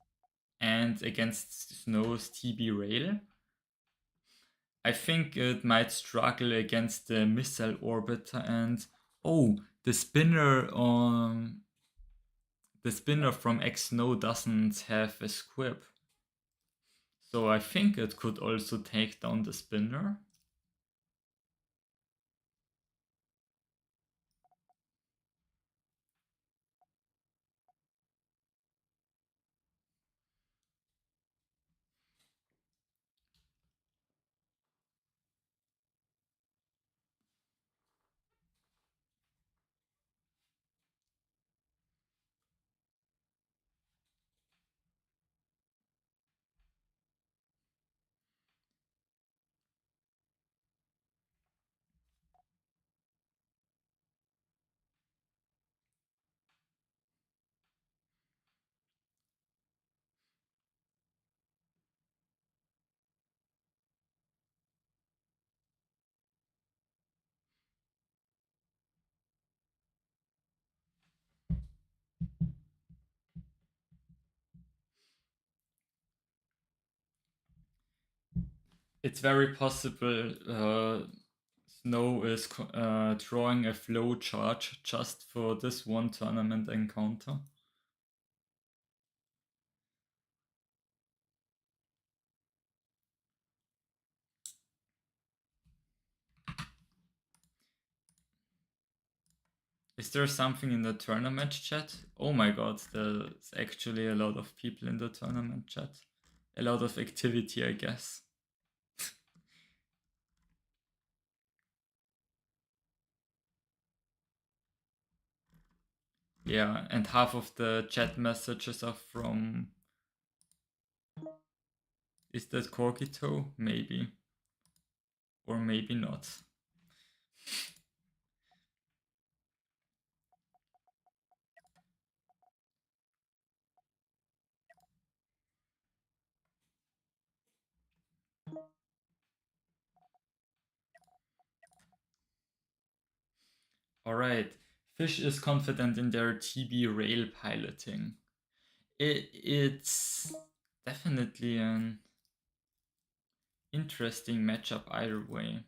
and against Snow's TB Rail. I think it might struggle against the missile orbiter and oh, the spinner from X Snow doesn't have a squib. So I think it could also take down the spinner. It's very possible Snow is drawing a flow charge just for this one tournament encounter. Is there something in the tournament chat? Oh my god, there's actually a lot of people in the tournament chat. A lot of activity, I guess. Yeah, and half of the chat messages are from... Is that Corkito? Maybe. Or maybe not. Alright, Fish is confident in their TB rail piloting. It's definitely an interesting matchup either way.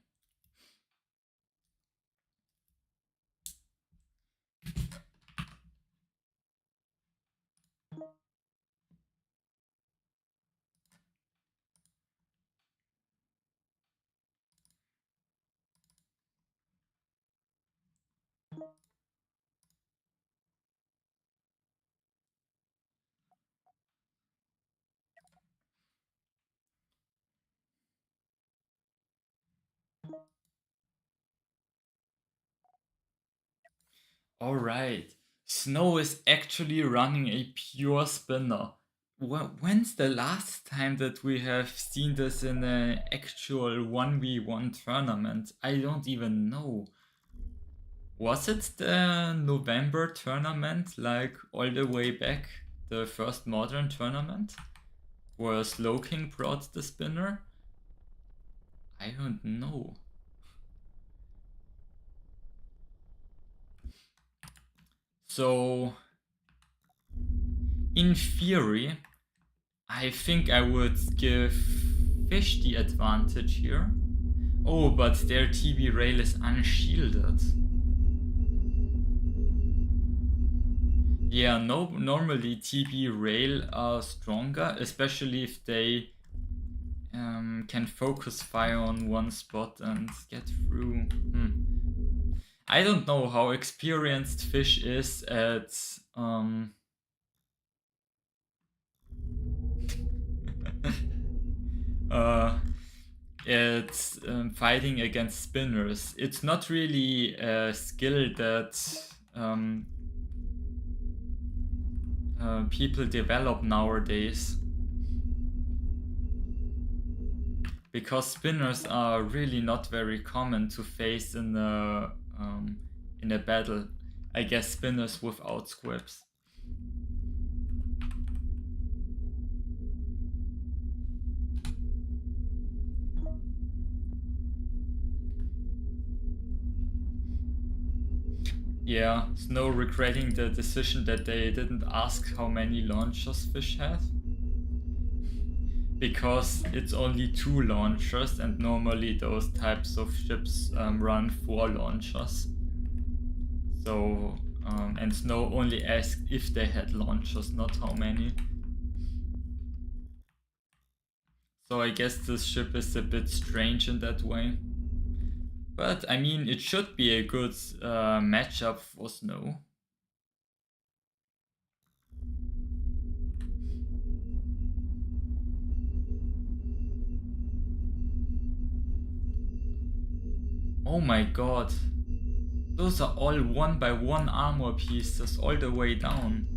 Alright, Snow is actually running a pure spinner. When's the last time that we have seen this in an actual 1v1 tournament? I don't even know. Was it the November tournament, like all the way back, the first modern tournament, where Slowking brought the spinner? I don't know. So, in theory, I think I would give Fish the advantage here. Oh, but their TB rail is unshielded. Yeah, no, normally TB rail are stronger, especially if they can focus fire on one spot and get through. I don't know how experienced Fish is at it's fighting against spinners. It's not really a skill that people develop nowadays, because spinners are really not very common to face in a battle. I guess spinners without squibs. Yeah, Snow regretting the decision that they didn't ask how many launchers Fish had. Because it's only 2 launchers, and normally those types of ships run 4 launchers. So, and Snow only asked if they had launchers, not how many. So I guess this ship is a bit strange in that way. But I mean, it should be a good matchup for Snow. Oh my god. Those are all 1x1 armor pieces all the way down.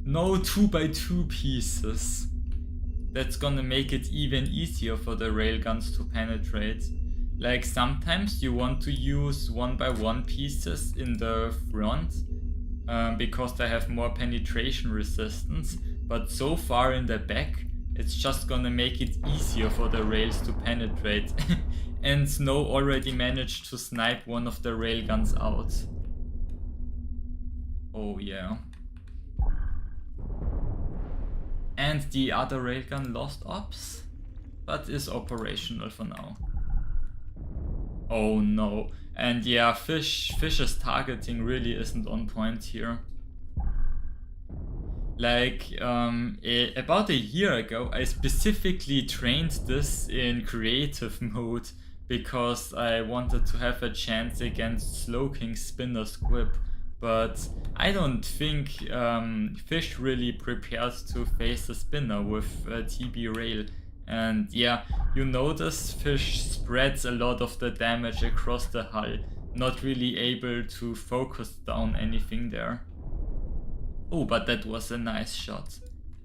No 2x2 pieces. That's gonna make it even easier for the railguns to penetrate. Like sometimes you want to use 1x1 pieces in the front because they have more penetration resistance, but so far in the back it's just gonna make it easier for the rails to penetrate. And Snow already managed to snipe one of the railguns out. Oh yeah. And the other railgun lost ops? but is operational for now. Oh no. And yeah, Fish's targeting really isn't on point here. Like, about a year ago, I specifically trained this in creative mode because I wanted to have a chance against Slowking Spinner's Whip. But I don't think Fish really prepared to face a spinner with TB Rail. And yeah, you notice Fish spreads a lot of the damage across the hull, not really able to focus down anything there. Oh, but that was a nice shot.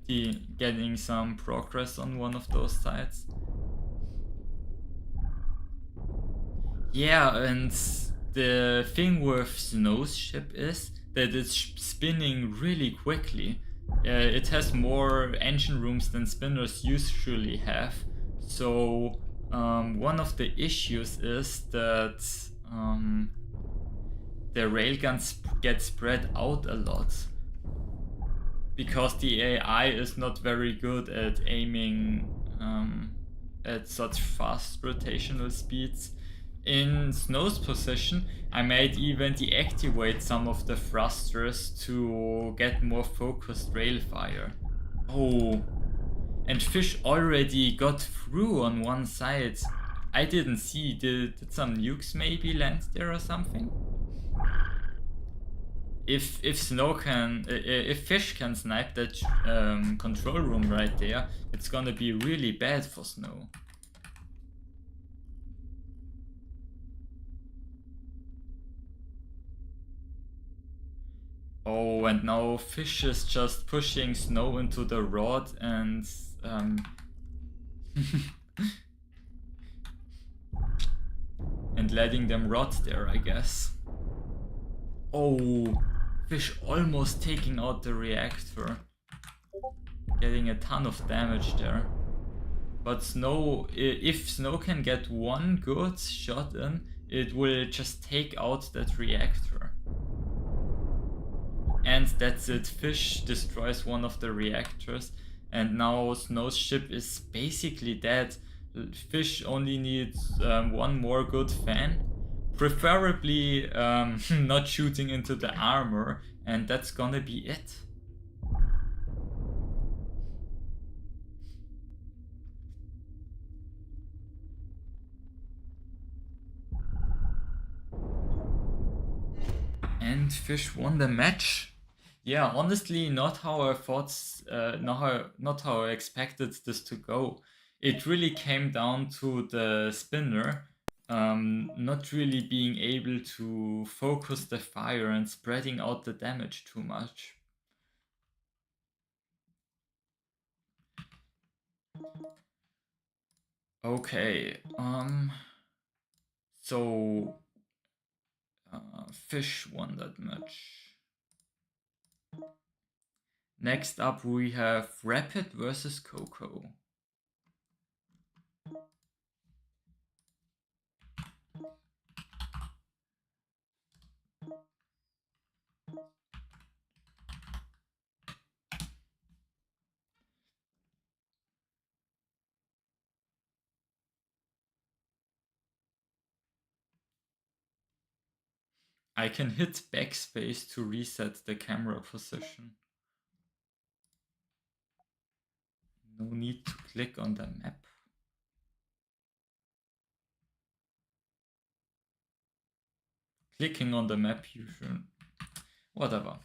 Getting some progress on one of those sides. Yeah, and the thing with Snow's ship is that it's spinning really quickly. It has more engine rooms than spinners usually have. So one of the issues is that the railguns get spread out a lot, because the AI is not very good at aiming at such fast rotational speeds. In Snow's position, I might even deactivate some of the thrusters to get more focused rail fire. Oh, and Fish already got through on one side. I didn't see. Did some nukes maybe land there or something? If Snow can, if Fish can snipe that control room right there, it's gonna be really bad for Snow. Oh, and now Fish is just pushing Snow into the rod and and letting them rot there, I guess. Oh, Fish almost taking out the reactor, getting a ton of damage there. But Snow, if Snow can get one good shot in, it will just take out that reactor. And that's it. Fish destroys one of the reactors, and now Snow's ship is basically dead. Fish only needs one more good fan, preferably not shooting into the armor, and that's gonna be it. And Fish won the match. Yeah, honestly, not how I thought, not how I expected this to go. It really came down to the spinner not really being able to focus the fire and spreading out the damage too much. Okay, so Fish won that match. Next up, we have Rapid versus Coco. I can hit backspace to reset the camera position. No need to click on the map. Clicking on the map, you should. Whatever.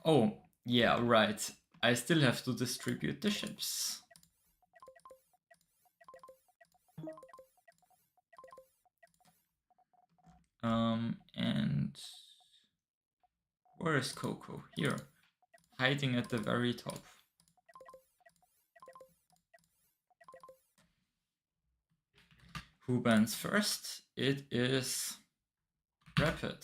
Oh, yeah, right. I still have to distribute the ships. And where is Coco? Here, hiding at the very top. Who bans first? It is Rapid.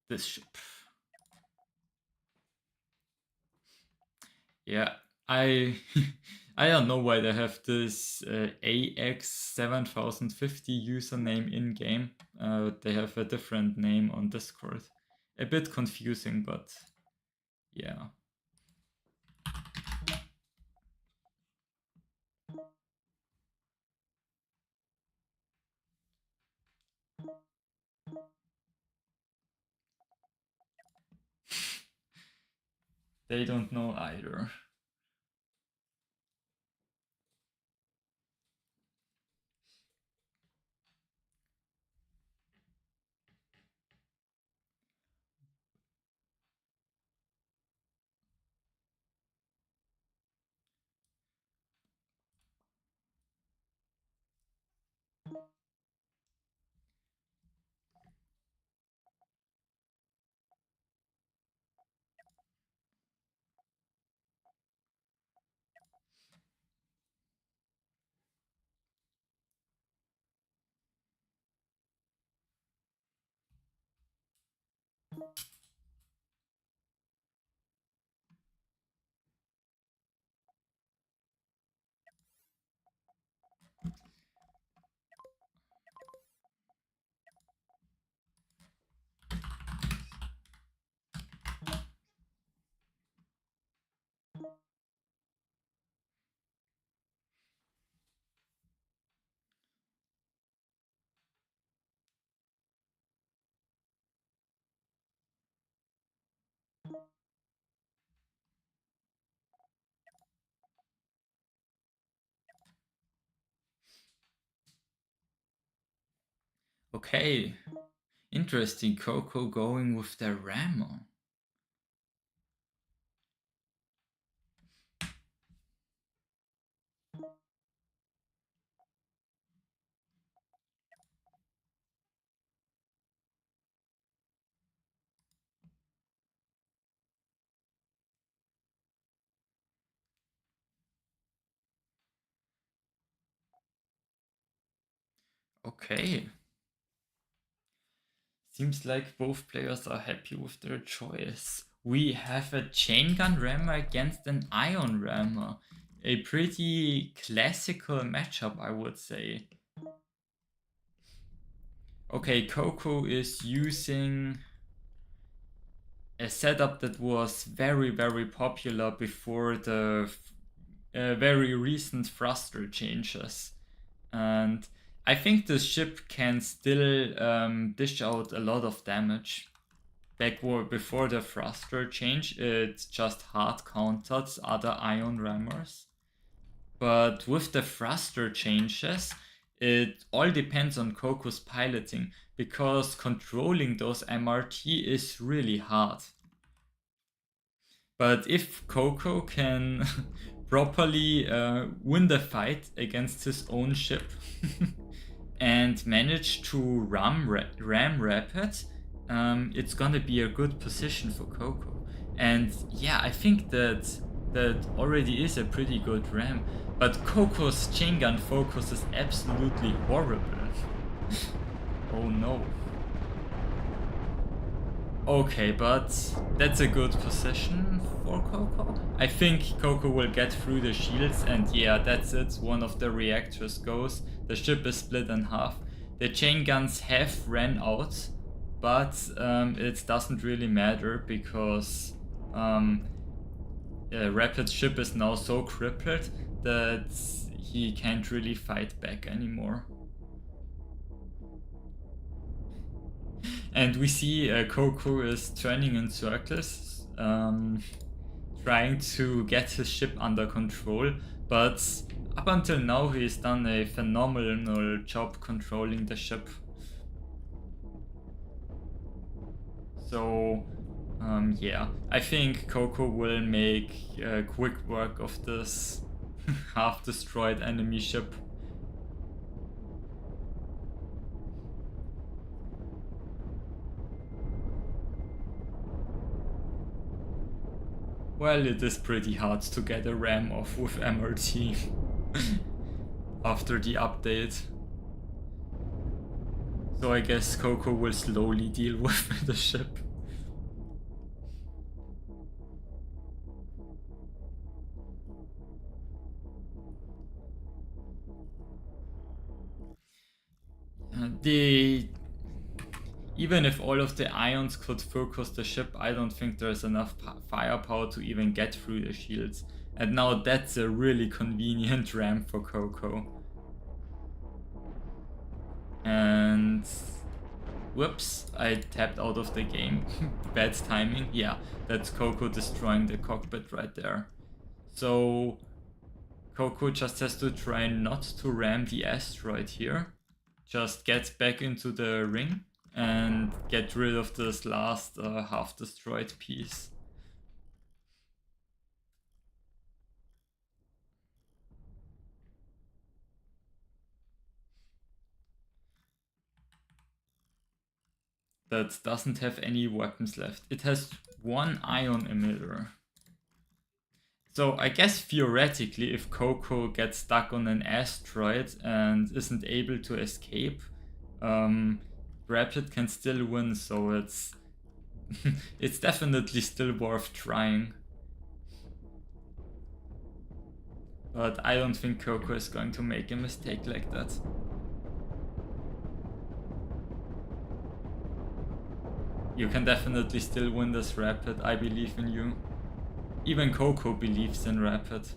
This ship. Yeah, I I don't know why they have this AX7050 username in game. They have a different name on Discord. A bit confusing, but yeah. They don't know either. Okay, interesting. Coco going with the Rammer. Okay. Seems like both players are happy with their choice. We have a chain gun rammer against an ion rammer. A pretty classical matchup, I would say. Okay, Coco is using a setup that was very, very popular before the very recent thruster changes. And I think the ship can still dish out a lot of damage. Before the thruster change, it just hard countered other ion rammers. But with the thruster changes, it all depends on Coco's piloting, because controlling those MRT is really hard. But if Coco can properly win the fight against his own ship and manage to ram rapid, it's gonna be a good position for Coco. And yeah, I think that already is a pretty good ram. But Coco's chain gun focus is absolutely horrible. Oh no. Okay, but that's a good position for Coco. I think Coco will get through the shields, and yeah, that's it. One of the reactors goes. The ship is split in half. The chain guns have ran out, but it doesn't really matter because Rapid's ship is now so crippled that he can't really fight back anymore. And we see Coco is turning in circles, trying to get his ship under control, but up until now he's done a phenomenal job controlling the ship. So yeah, I think Coco will make quick work of this half-destroyed enemy ship. Well, it is pretty hard to get a ram off with MRT after the update. So I guess Coco will slowly deal with the ship. the even if all of the ions could focus the ship, I don't think there's enough firepower to even get through the shields. And now that's a really convenient ramp for Coco. And whoops, I tapped out of the game. Bad timing. Yeah, that's Coco destroying the cockpit right there. So Coco just has to try not to ram the asteroid here. Just get back into the ring and get rid of this last half-destroyed piece. That doesn't have any weapons left. It has one ion emitter. So I guess theoretically, if Coco gets stuck on an asteroid and isn't able to escape, Rapid can still win, so it's it's definitely still worth trying. But I don't think Coco is going to make a mistake like that. You can definitely still win this Rapid, I believe in you. Even Coco believes in Rapid.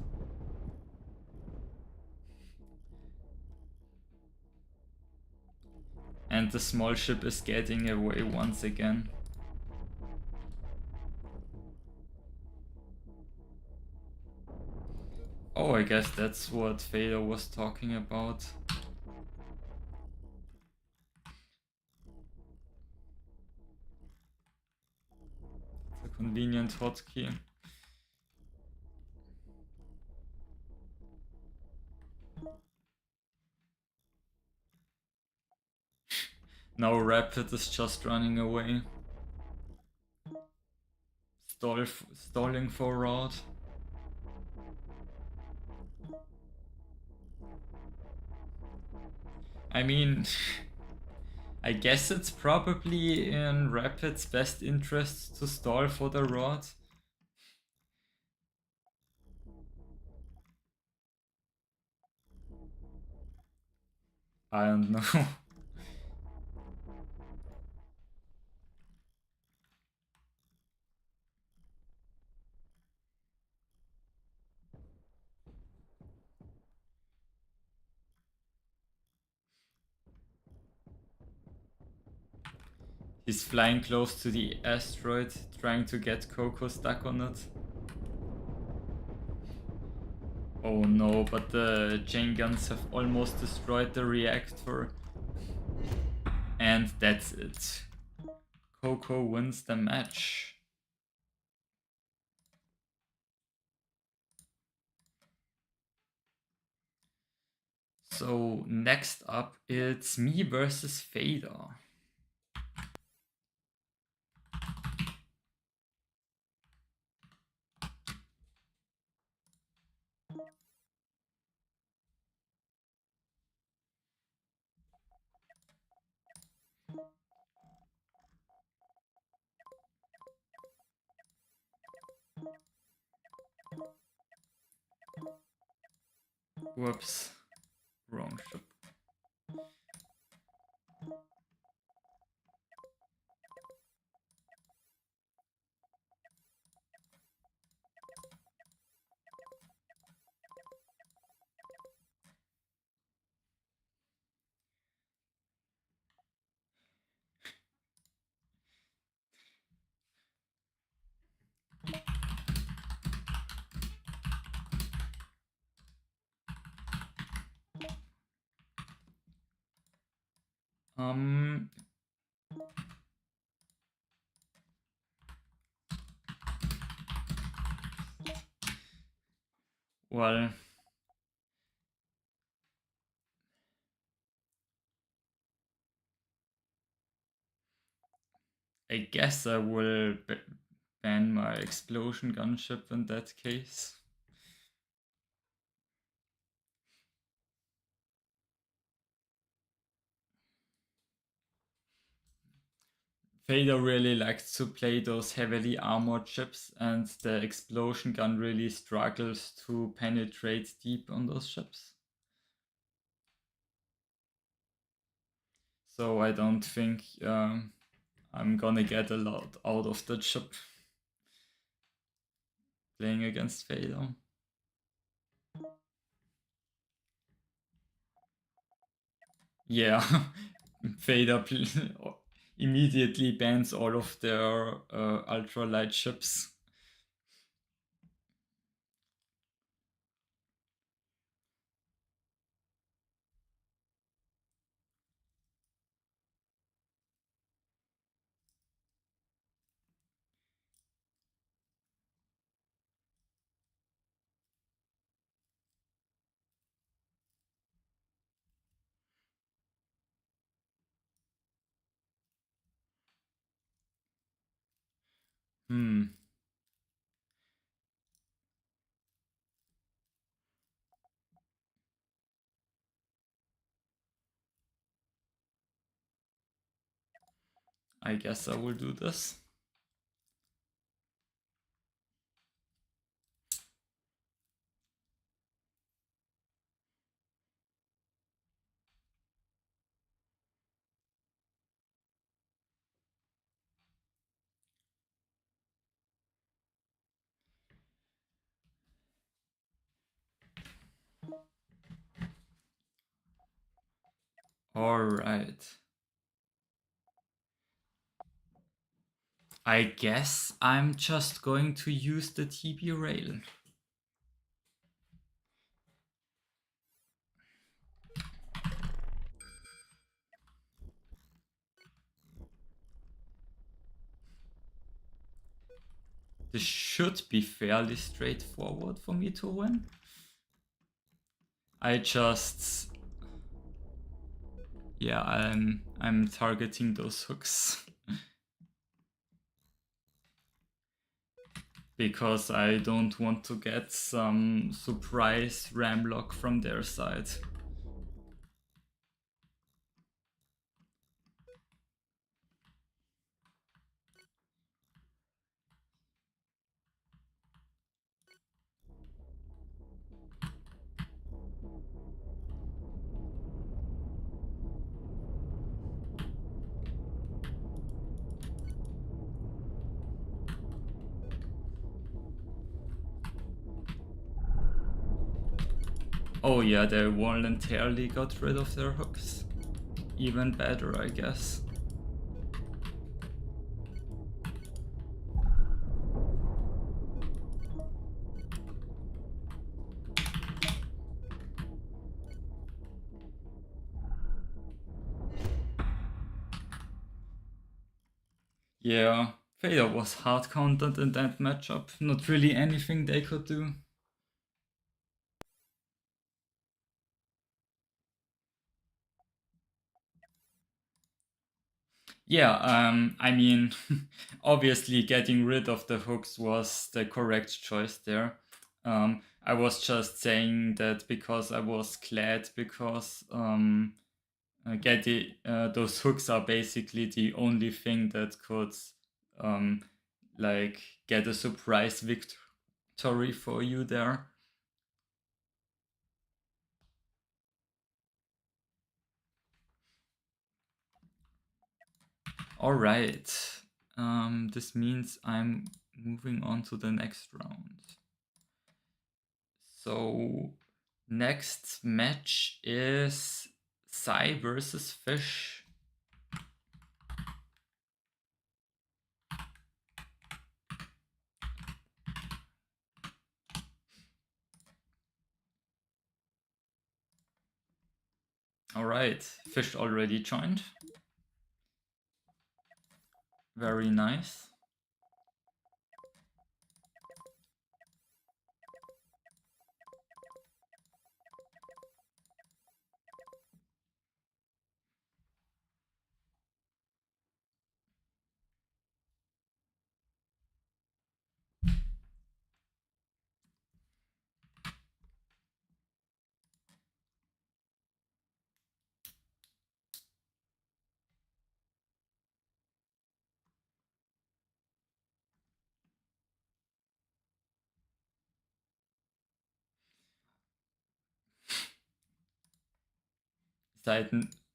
And the small ship is getting away once again. Oh, I guess that's what Vader was talking about. It's a convenient hotkey. Now Rapid is just running away. Stalling for route. I mean, I guess it's probably in Rapid's best interest to stall for the rod. I don't know. He's flying close to the asteroid, trying to get Coco stuck on it. Oh no, but the chain guns have almost destroyed the reactor. And that's it. Coco wins the match. So next up, it's me versus Vader. Whoops, wrong ship. Well, I guess I will ban my explosion gunship in that case. Vader really likes to play those heavily armored ships, and the explosion gun really struggles to penetrate deep on those ships. So I don't think I'm gonna get a lot out of the job playing against Fader. Yeah, Fader immediately bans all of their ultralight ships. Hmm. I guess I will do this. Alright. I guess I'm just going to use the TB rail. This should be fairly straightforward for me to win. I just... Yeah, I'm targeting those hooks. Because I don't want to get some surprise ramlock from their side. Oh yeah, they voluntarily got rid of their hooks. Even better, I guess. Yeah, Vader was hard countered in that matchup. Not really anything they could do. Yeah, I mean, obviously getting rid of the hooks was the correct choice there. I was just saying that because I was glad because those hooks are basically the only thing that could um, like get a surprise victory for you there. All right. This means I'm moving on to the next round. So, next match is Sai versus Fish. All right, Fish already joined. Very nice.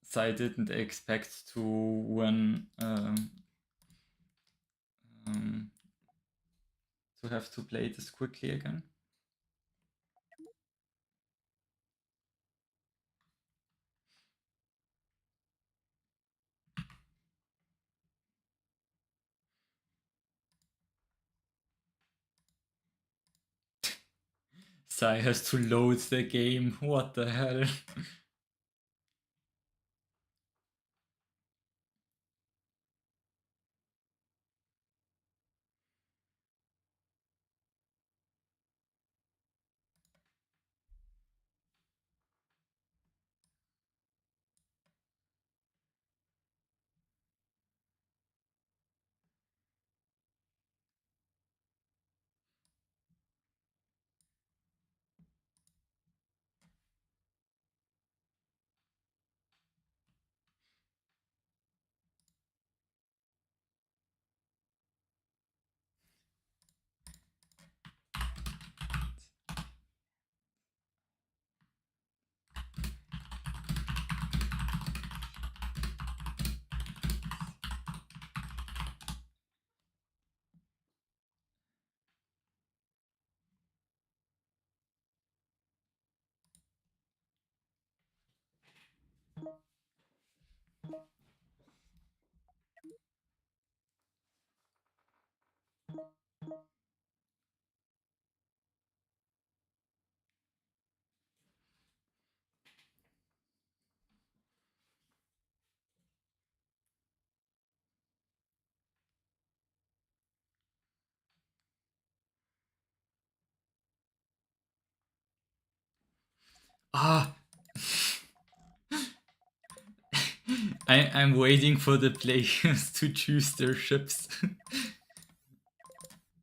Sai didn't expect to win, to have to play this quickly again. Sai has to load the game. What the hell? Ah! I'm waiting for the players to choose their ships.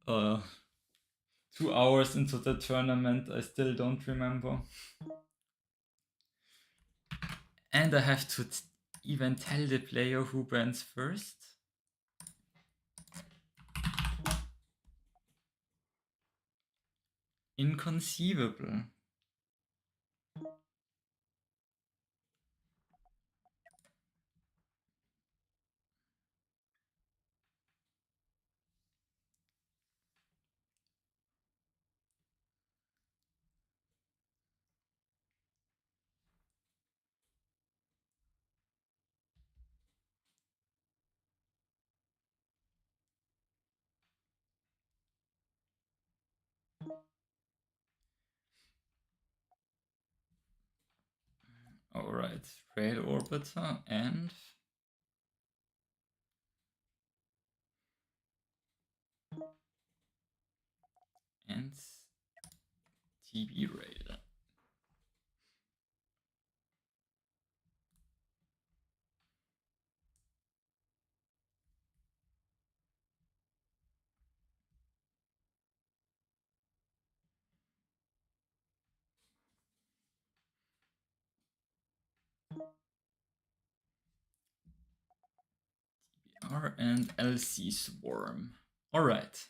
2 hours into the tournament, I still don't remember. And I have to even tell the player who bans first. Inconceivable. Alright, Rail Orbiter and TB Rail. TBR and LC Swarm. Alright.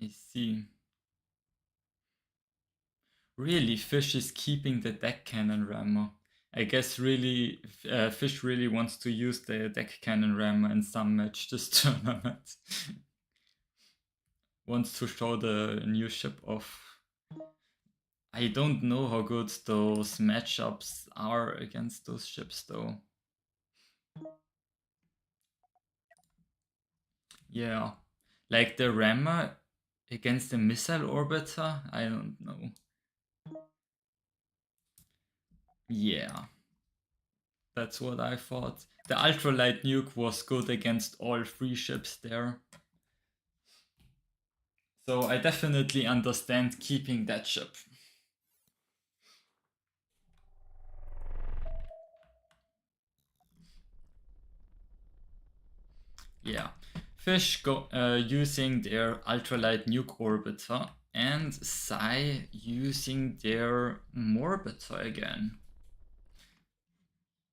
I see. Really, Fish is keeping the deck cannon rammer. I guess really, Fish really wants to use the deck cannon rammer in some match this tournament. Wants to show the new ship off. I don't know how good those matchups are against those ships though. Yeah, like the rammer against the missile orbiter, I don't know. Yeah, that's what I thought. The ultralight nuke was good against all three ships there. So I definitely understand keeping that ship. Yeah, Fish using their ultralight nuke orbiter and Sai using their morbiter again.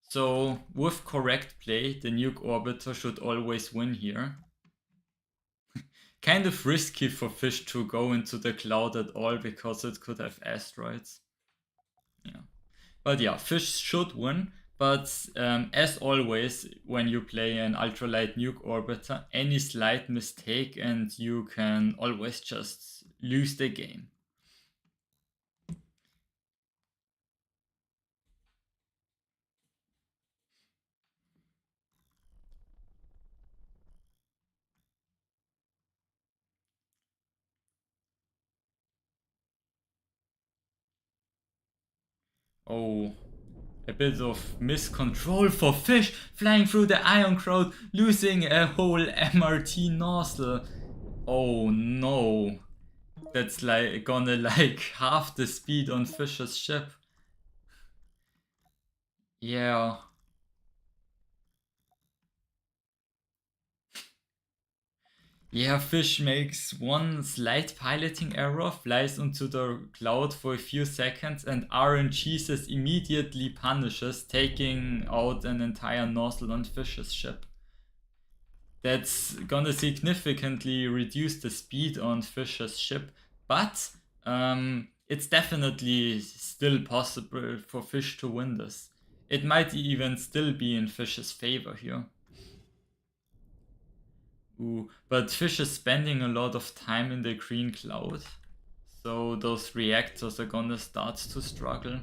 So with correct play, the nuke orbiter should always win here. Kind of risky for Fish to go into the cloud at all because it could have asteroids. Yeah. But yeah, fish should win. But as always, when you play an ultralight nuke orbiter, any slight mistake and you can always just lose the game. Oh, a bit of miscontrol for fish, flying through the ion crowd, losing a whole MRT nozzle. Oh no. That's like gonna like half the speed on Fish's ship. Yeah. Yeah, Fish makes one slight piloting error, flies into the cloud for a few seconds, and RNGesus immediately punishes, taking out an entire nozzle on Fish's ship. That's gonna significantly reduce the speed on Fish's ship, but it's definitely still possible for Fish to win this. It might even still be in Fish's favor here. Ooh, but Fish is spending a lot of time in the green cloud, so those reactors are gonna start to struggle.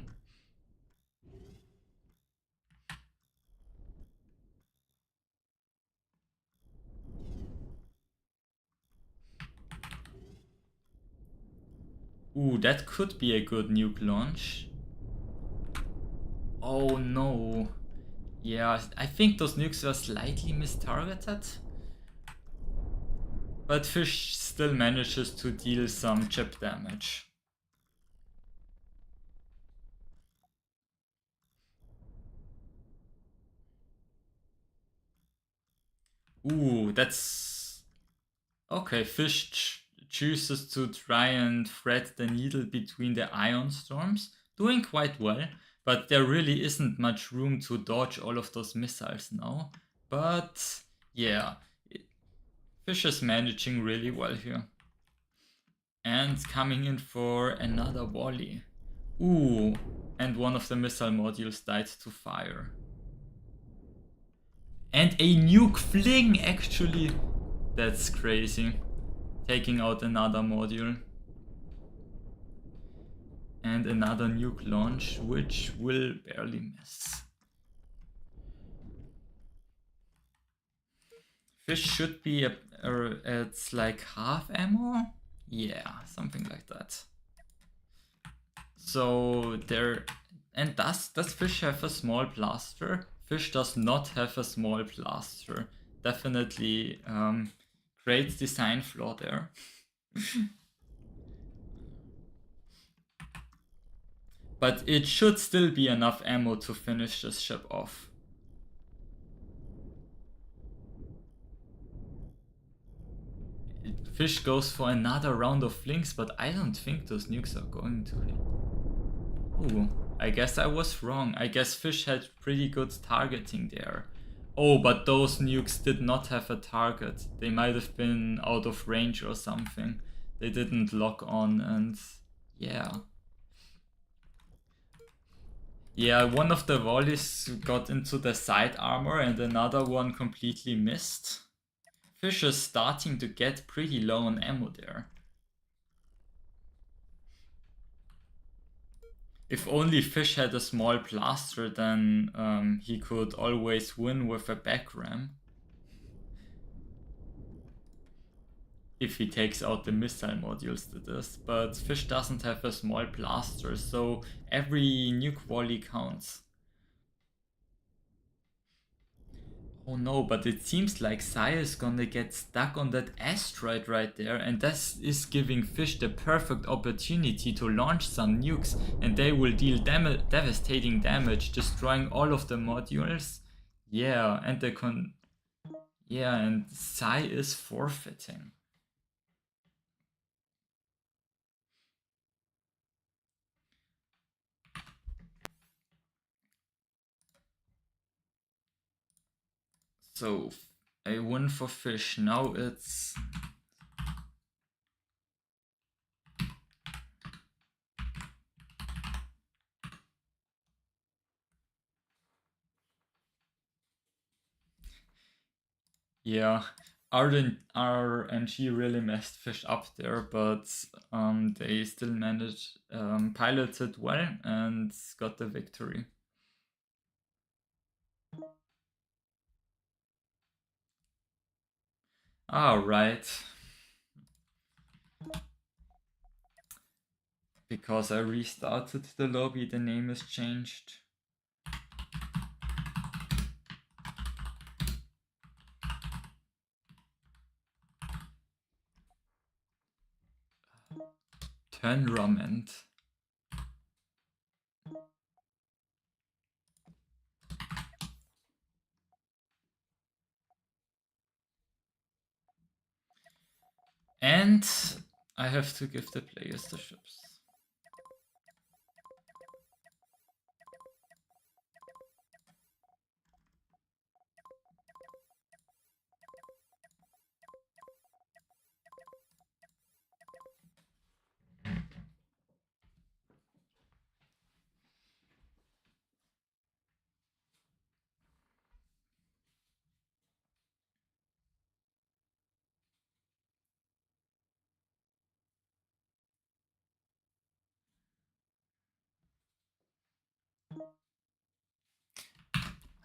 Ooh, that could be a good nuke launch. Oh no. Yeah, I think those nukes were slightly mistargeted. But Fish still manages to deal some chip damage. Ooh, that's... Okay, Fish chooses to try and thread the needle between the ion storms, doing quite well, but there really isn't much room to dodge all of those missiles now. But yeah, Fish is managing really well here. And coming in for another volley. Ooh, and one of the missile modules died to fire. And a nuke fling, actually. That's crazy. Taking out another module. And another nuke launch, which will barely miss. Fish should be at like half ammo? Yeah, something like that. So there... And does Fish have a small blaster? Fish does not have a small blaster. Definitely great design flaw there. But it should still be enough ammo to finish this ship off. Fish goes for another round of flings, but I don't think those nukes are going to hit. Ooh, I guess I was wrong. I guess Fish had pretty good targeting there. Oh, but those nukes did not have a target. They might have been out of range or something. They didn't lock on, and yeah. Yeah, one of the volleys got into the side armor and another one completely missed. Fish is starting to get pretty low on ammo there. If only Fish had a small blaster, then he could always win with a back ram. If he takes out the missile modules to this, but Fish doesn't have a small blaster, so every nuke volley counts. Oh no, but it seems like Sai is gonna get stuck on that asteroid right there, and this is giving Fish the perfect opportunity to launch some nukes, and they will deal devastating damage, destroying all of the modules. Yeah, and and Sai is forfeiting. So a win for Fish. Now it's Yeah, RNG really messed fish up there, but they still managed, piloted well and got the victory. All right. Because I restarted the lobby, the name is changed. Tournament. And I have to give the players the ships.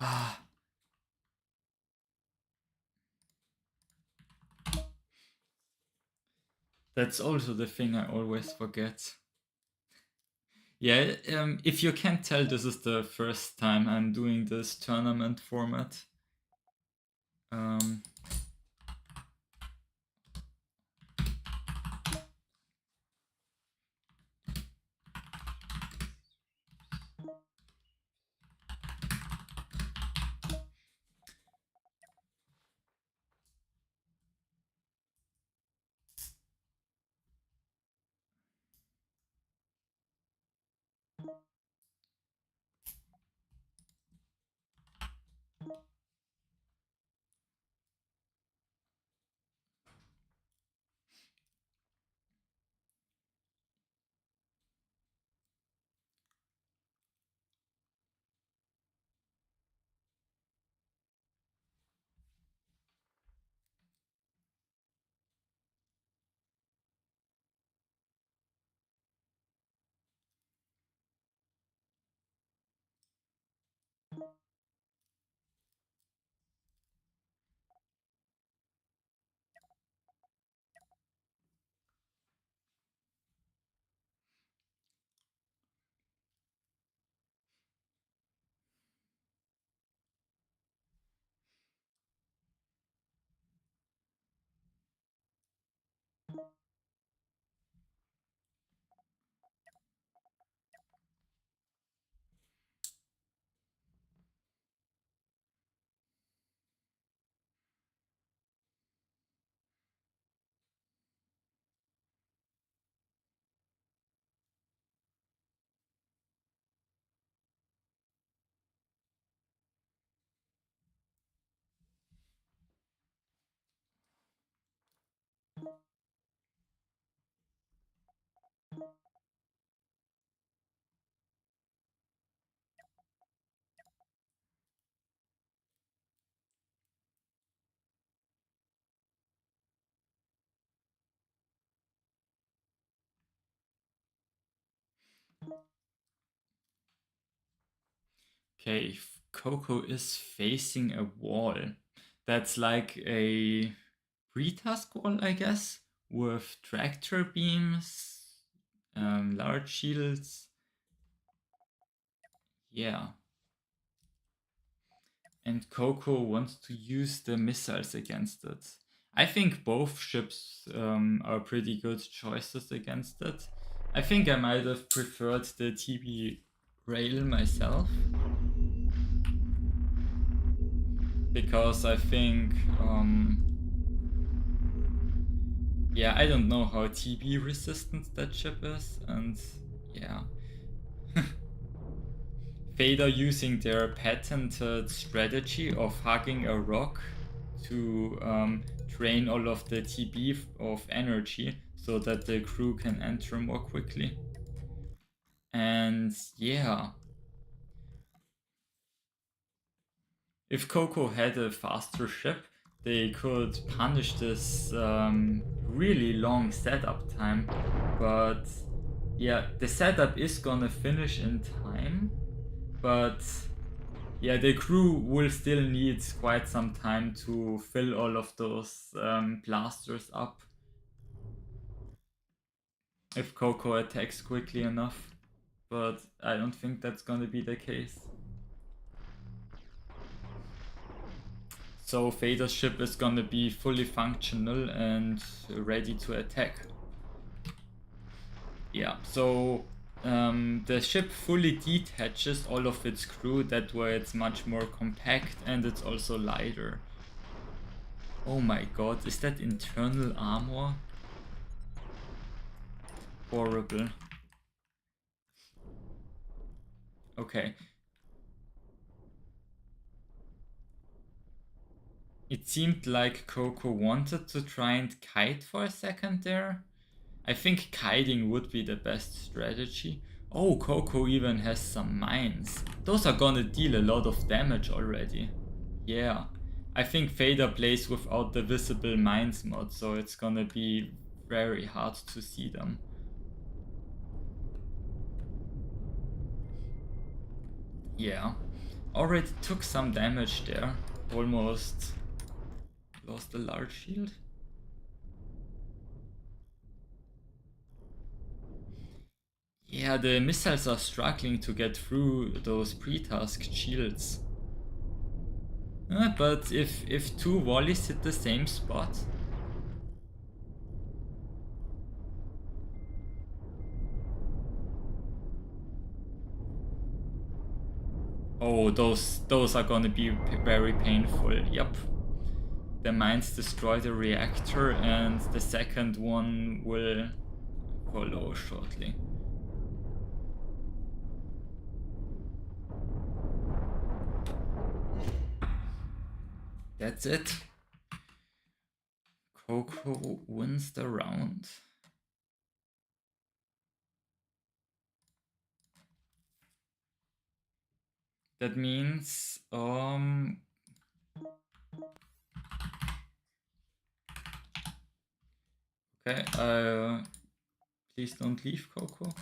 Ah, that's also the thing I always forget. Yeah, if you can't tell, this is the first time I'm doing this tournament format. Um, okay, if Coco is facing a wall. That's like a pre-task wall, I guess, with tractor beams, large shields. Yeah. And Coco wants to use the missiles against it. I think both ships are pretty good choices against it. I think I might have preferred the TB rail myself. Because I think, yeah, I don't know how TB resistant that ship is, and yeah. Vader using their patented strategy of hugging a rock to drain all of the TB of energy so that the crew can enter more quickly. And yeah, if Coco had a faster ship, they could punish this really long setup time. But yeah, the setup is gonna finish in time, but yeah, the crew will still need quite some time to fill all of those blasters up if Coco attacks quickly enough. But I don't think that's gonna be the case. So Vader's ship is gonna be fully functional and ready to attack. Yeah, so the ship fully detaches all of its crew, that way it's much more compact and it's also lighter. Oh my god, is that internal armor? Horrible. Okay. It seemed like Coco wanted to try and kite for a second there. I think kiting would be the best strategy. Oh, Coco even has some mines. Those are gonna deal a lot of damage already. Yeah. I think Vader plays without the visible mines mod, so it's gonna be very hard to see them. Yeah. Already took some damage there. Almost lost a large shield. Yeah, the missiles are struggling to get through those pre-tasked shields. But if two volleys hit the same spot. Oh, those are gonna be very painful. Yep. The mines destroy the reactor and the second one will follow shortly. That's it. Coco wins the round. That means okay, please don't leave, Coco.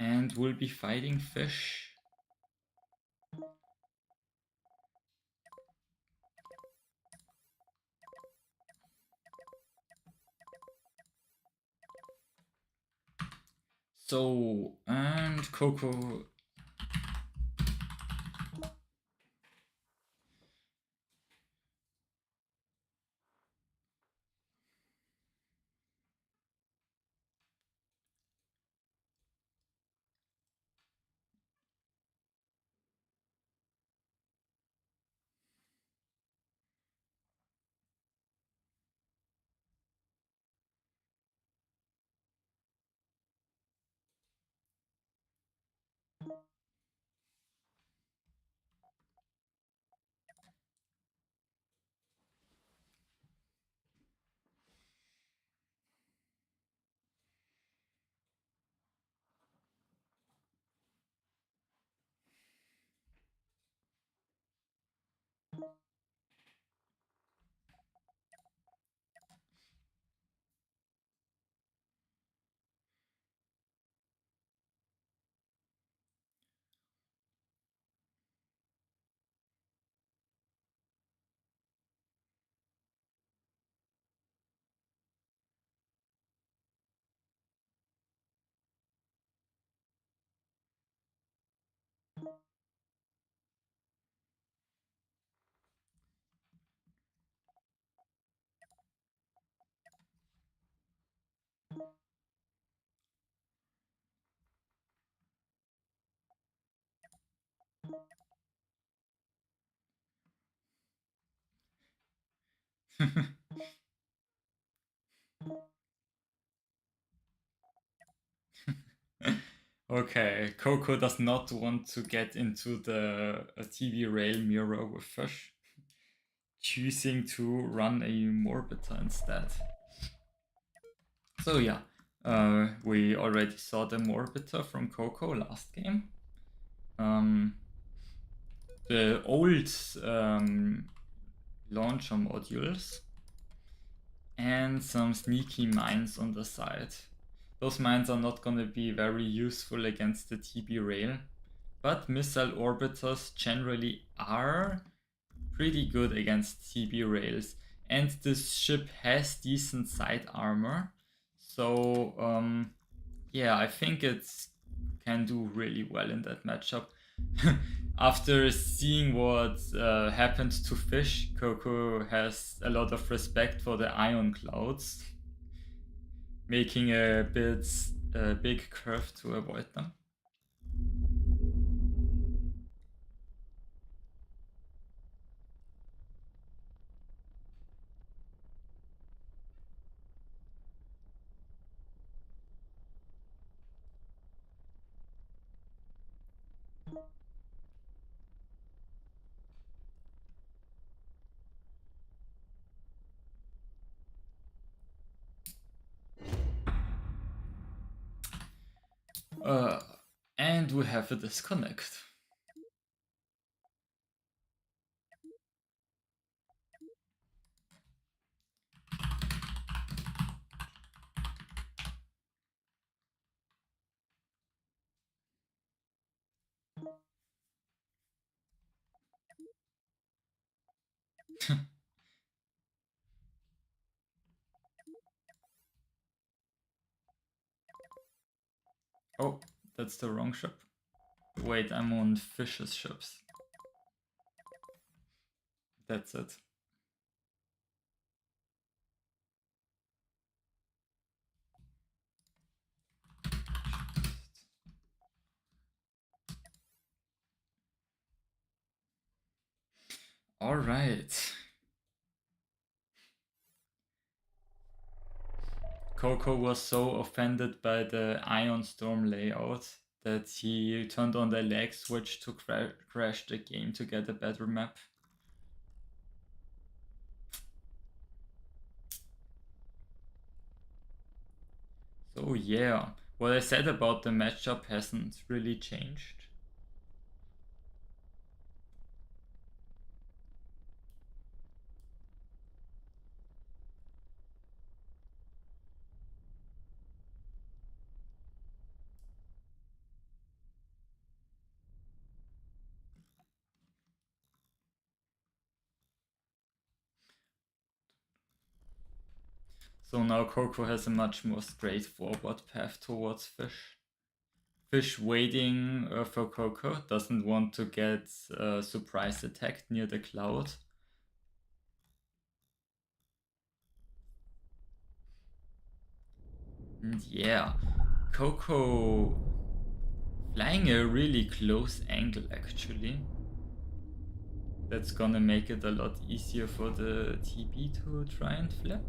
And we'll be fighting fish. So, and Coco. Okay, Coco does not want to get into the TV rail mirror with Fish, choosing to run a Morbita instead. So yeah, we already saw the Morbita from Coco last game. The old launcher modules and some sneaky mines on the side. Those mines are not gonna be very useful against the TB rail, but missile orbiters generally are pretty good against TB rails, and this ship has decent side armor, so yeah, I think it can do really well in that matchup. After seeing what happened to Fish, Coco has a lot of respect for the ion clouds, making a big curve to avoid them. And we have a disconnect. Oh, that's the wrong ship. Wait, I'm on Fish's ships. That's it. All right. Coco was so offended by the Ion Storm layout that he turned on the lag switch to crash the game to get a better map. So yeah, what I said about the matchup hasn't really changed. So now Coco has a much more straightforward path towards Fish. Fish waiting for Coco, doesn't want to get surprise attacked near the cloud. And yeah, Coco flying a really close angle actually. That's gonna make it a lot easier for the TB to try and flip.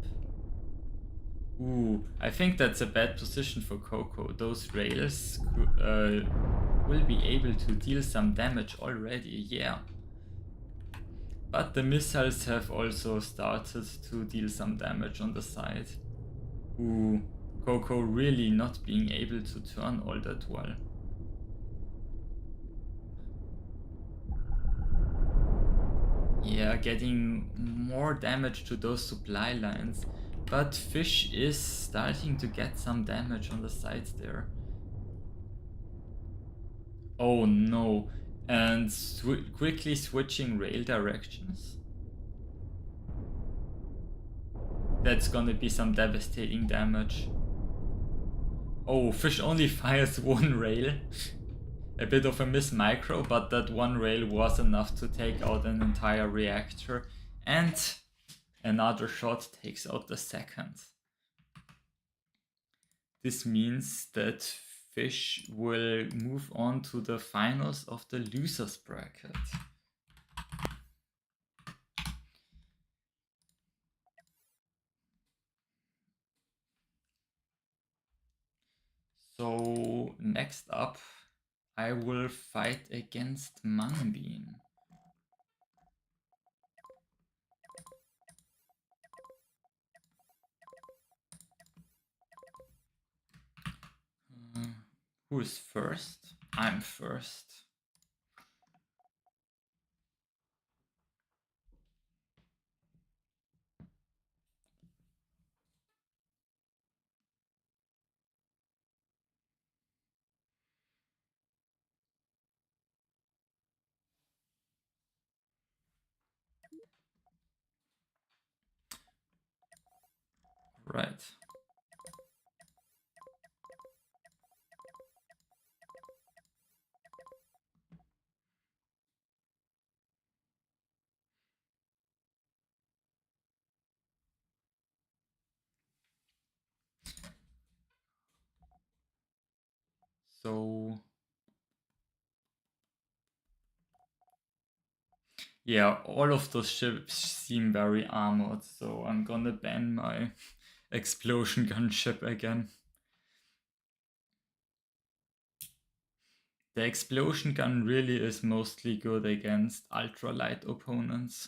Ooh, I think that's a bad position for Coco. Those rails will be able to deal some damage already, yeah. But the missiles have also started to deal some damage on the side. Ooh, Coco really not being able to turn all that well. Yeah, getting more damage to those supply lines. But Fish is starting to get some damage on the sides there. Oh no. And quickly switching rail directions. That's gonna be some devastating damage. Oh, Fish only fires one rail. A bit of a miss micro, but that one rail was enough to take out an entire reactor. And another shot takes out the second. This means that Fish will move on to the finals of the losers bracket. So next up, I will fight against Mangbean. Who is first? I'm first. Right. So yeah, all of those ships seem very armored, so I'm gonna ban my explosion gun ship again. The explosion gun really is mostly good against ultralight opponents.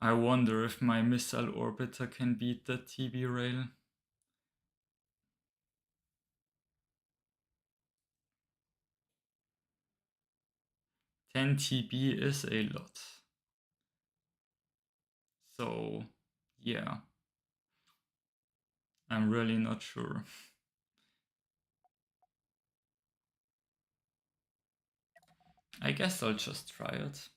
I wonder if my missile orbiter can beat the TB rail. 10 TB is a lot. So, yeah. I'm really not sure. I guess I'll just try it.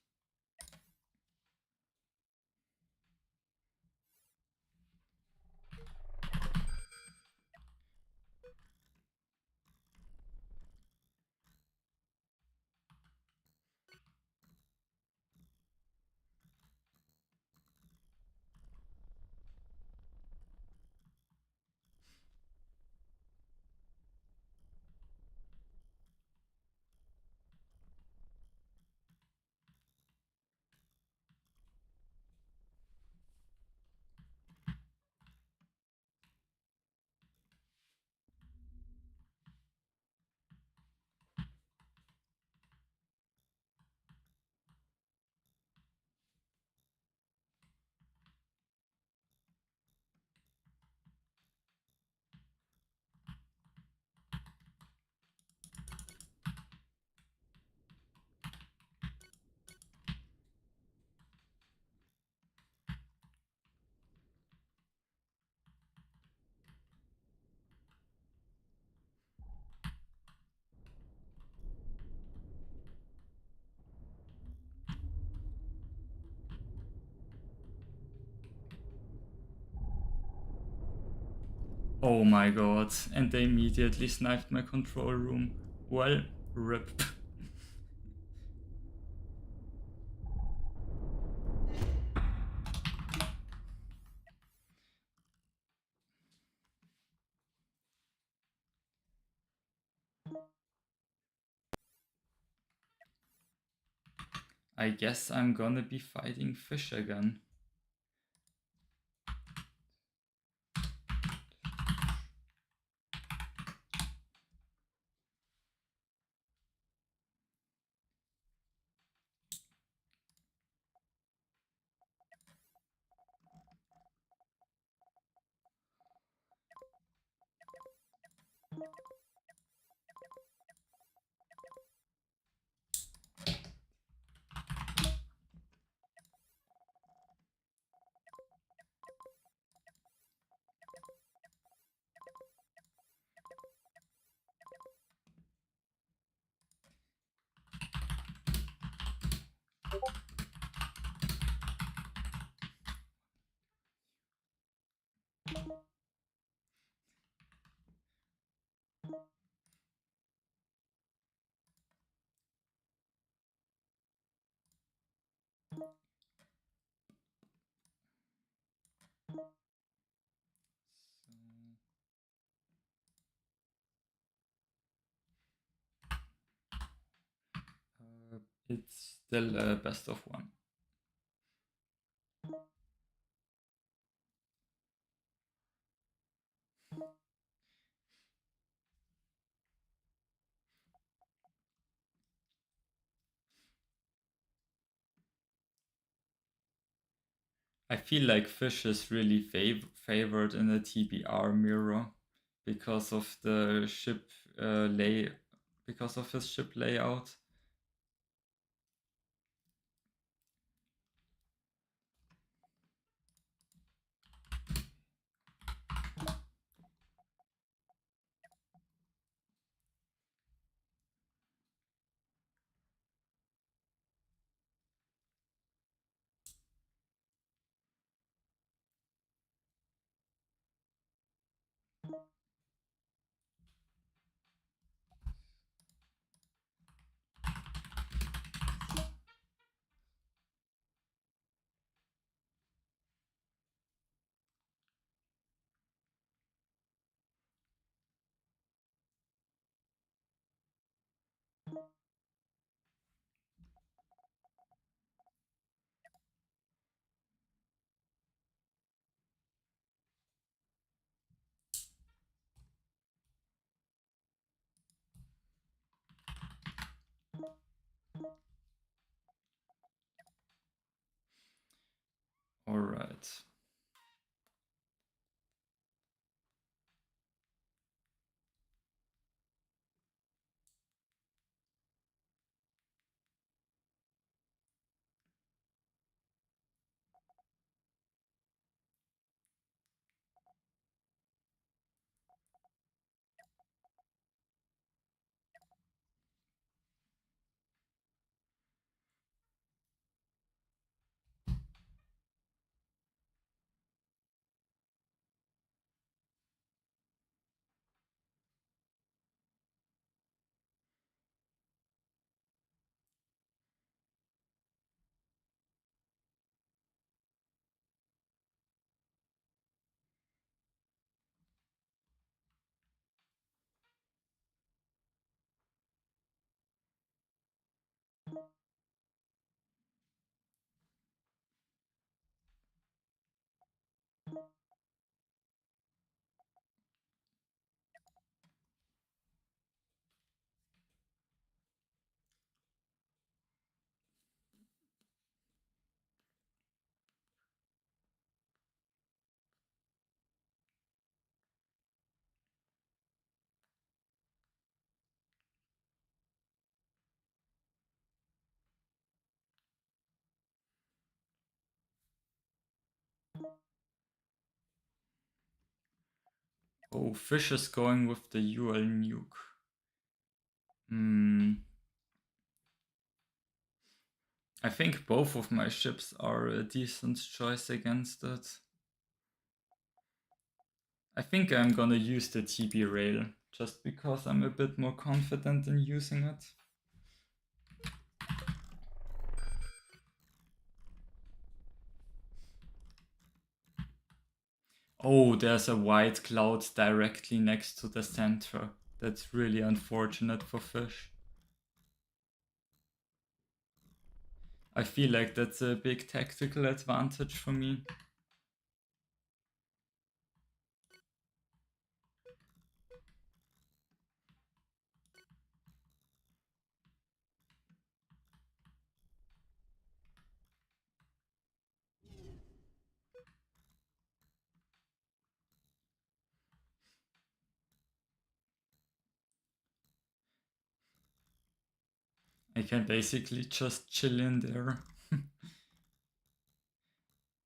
Oh my god, and they immediately sniped my control room. Well, rip. I guess I'm gonna be fighting fish again. It's still a best of one. I feel like fish is really favored in a TBR mirror because of the ship because of his ship layout. All right. Oh, fish is going with the UL nuke. Hmm. I think both of my ships are a decent choice against it. I think I'm gonna use the TB rail just because I'm a bit more confident in using it. Oh, there's a white cloud directly next to the center. That's really unfortunate for fish. I feel like that's a big tactical advantage for me. I can basically just chill in there.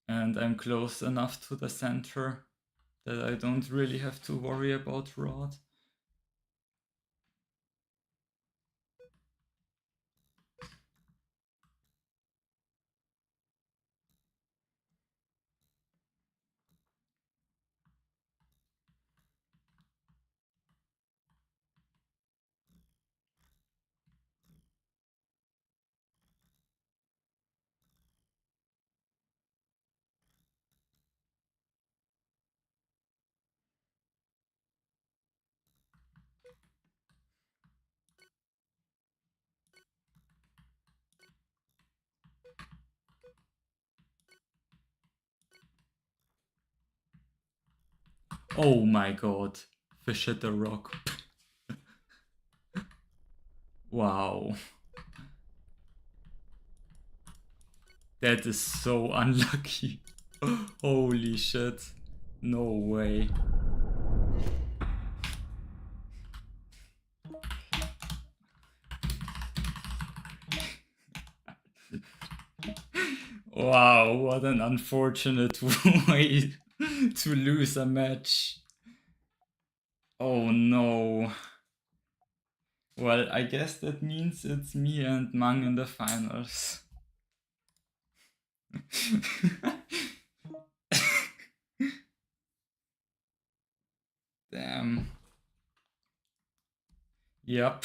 And I'm close enough to the center that I don't really have to worry about rod. Oh my god. Fish hit the rock. Wow. That is so unlucky. Holy shit. No way. Wow, what an unfortunate way to lose a match. Oh no. Well, I guess that means it's me and Mang in the finals. Damn. Yep.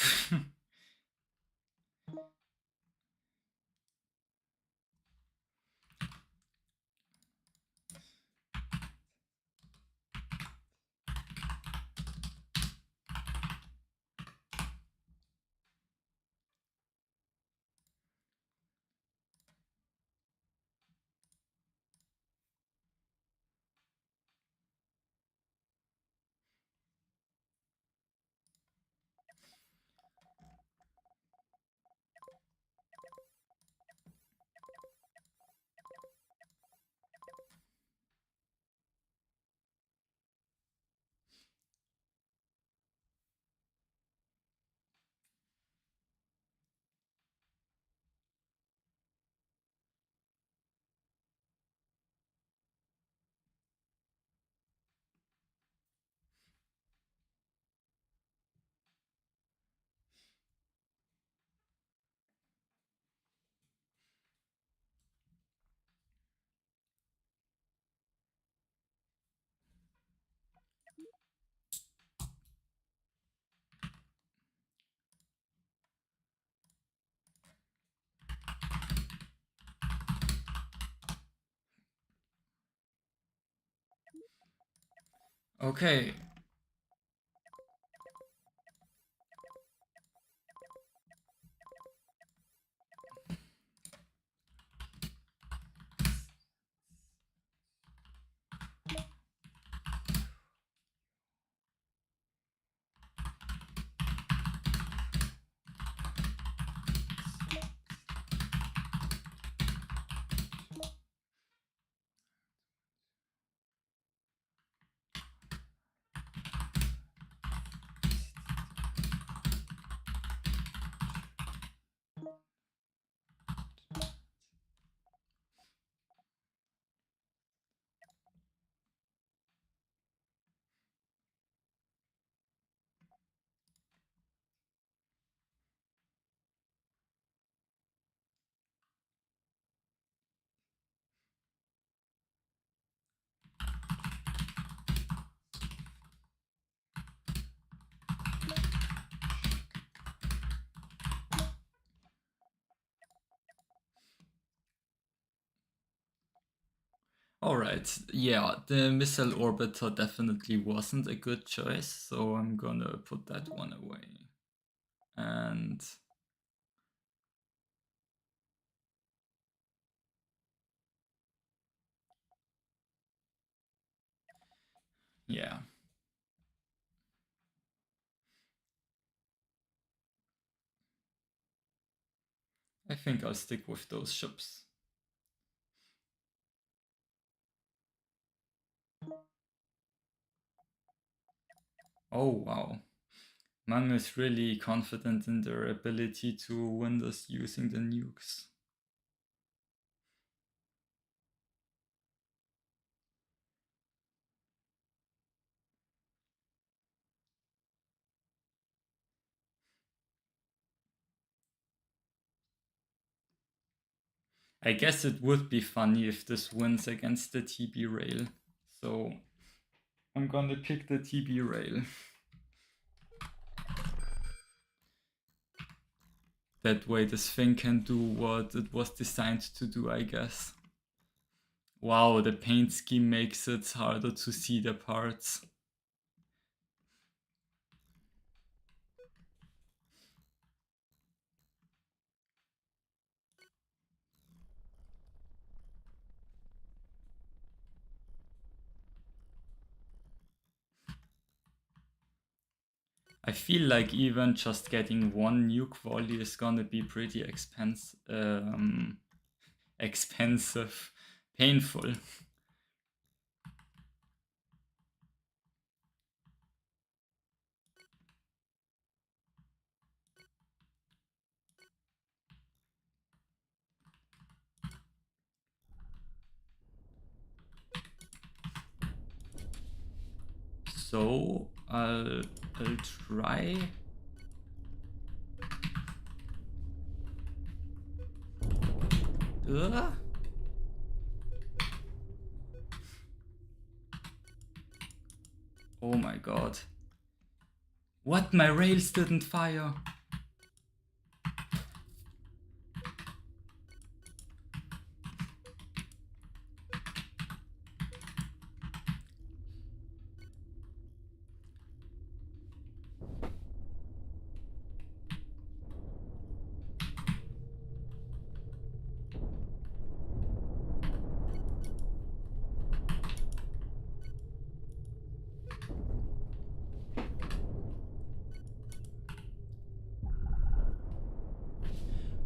Okay. Alright, yeah, the missile orbiter definitely wasn't a good choice, so I'm gonna put that one away. And yeah, I think I'll stick with those ships. Oh wow, Mang is really confident in their ability to win this using the nukes. I guess it would be funny if this wins against the TB rail. So I'm gonna pick the TB rail. That way this thing can do what it was designed to do, I guess. Wow, the paint scheme makes it harder to see the parts. I feel like even just getting one nuke volley is gonna be pretty expensive, painful. So I'll try. Ugh. Oh my god. What? My rails didn't fire.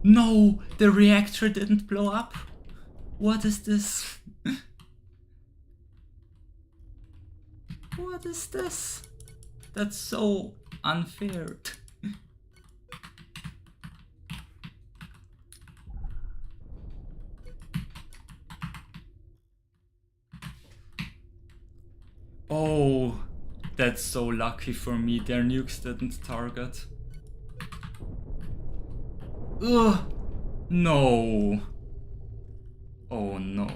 No, the reactor didn't blow up. What is this? What is this? That's so unfair. Oh, that's so lucky for me. Their nukes didn't target. Ugh, no. Oh no.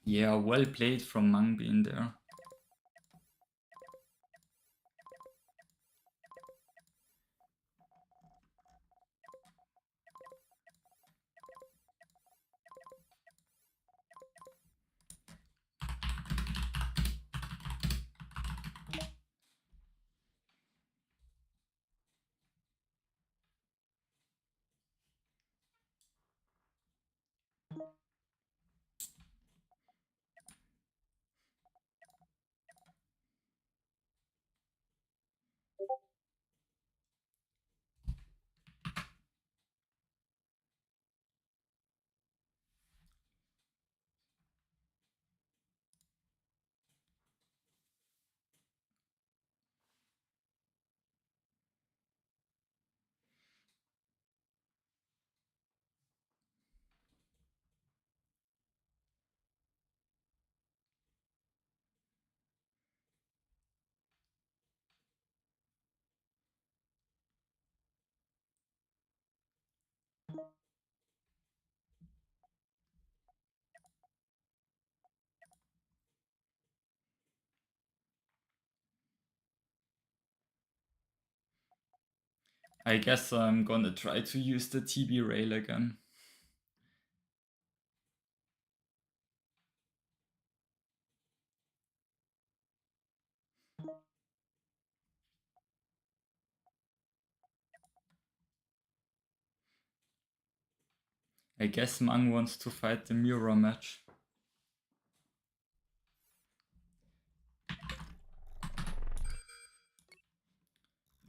Yeah, well played from Mangbin there. I guess I'm gonna try to use the TB rail again. I guess Mang wants to fight the mirror match.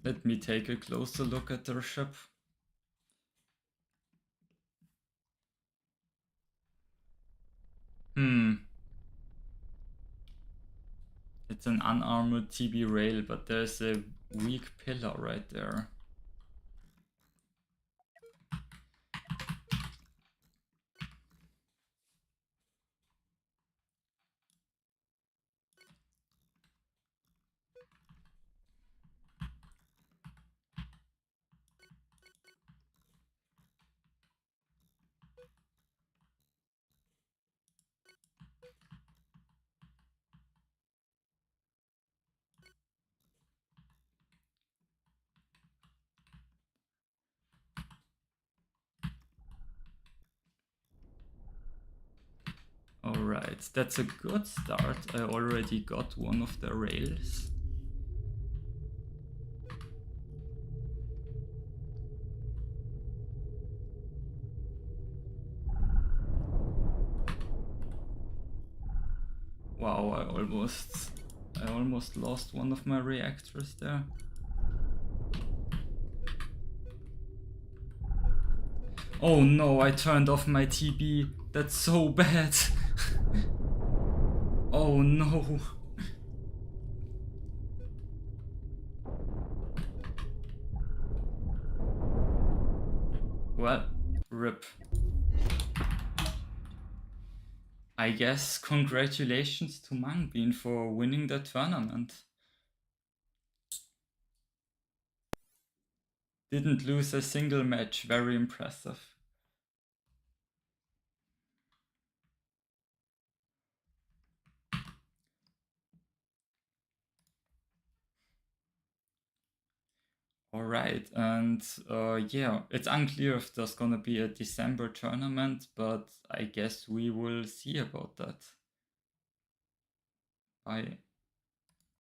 Let me take a closer look at their ship. It's an unarmored TB rail, but there's a weak pillar right there. Alright, that's a good start. I already got one of the rails. Wow, I almost lost one of my reactors there. Oh no, I turned off my TB. That's so bad. Oh no. Well, rip. I guess congratulations to Mangbin for winning the tournament. Didn't lose a single match, very impressive. Alright, and yeah, it's unclear if there's gonna be a December tournament, but I guess we will see about that. Bye.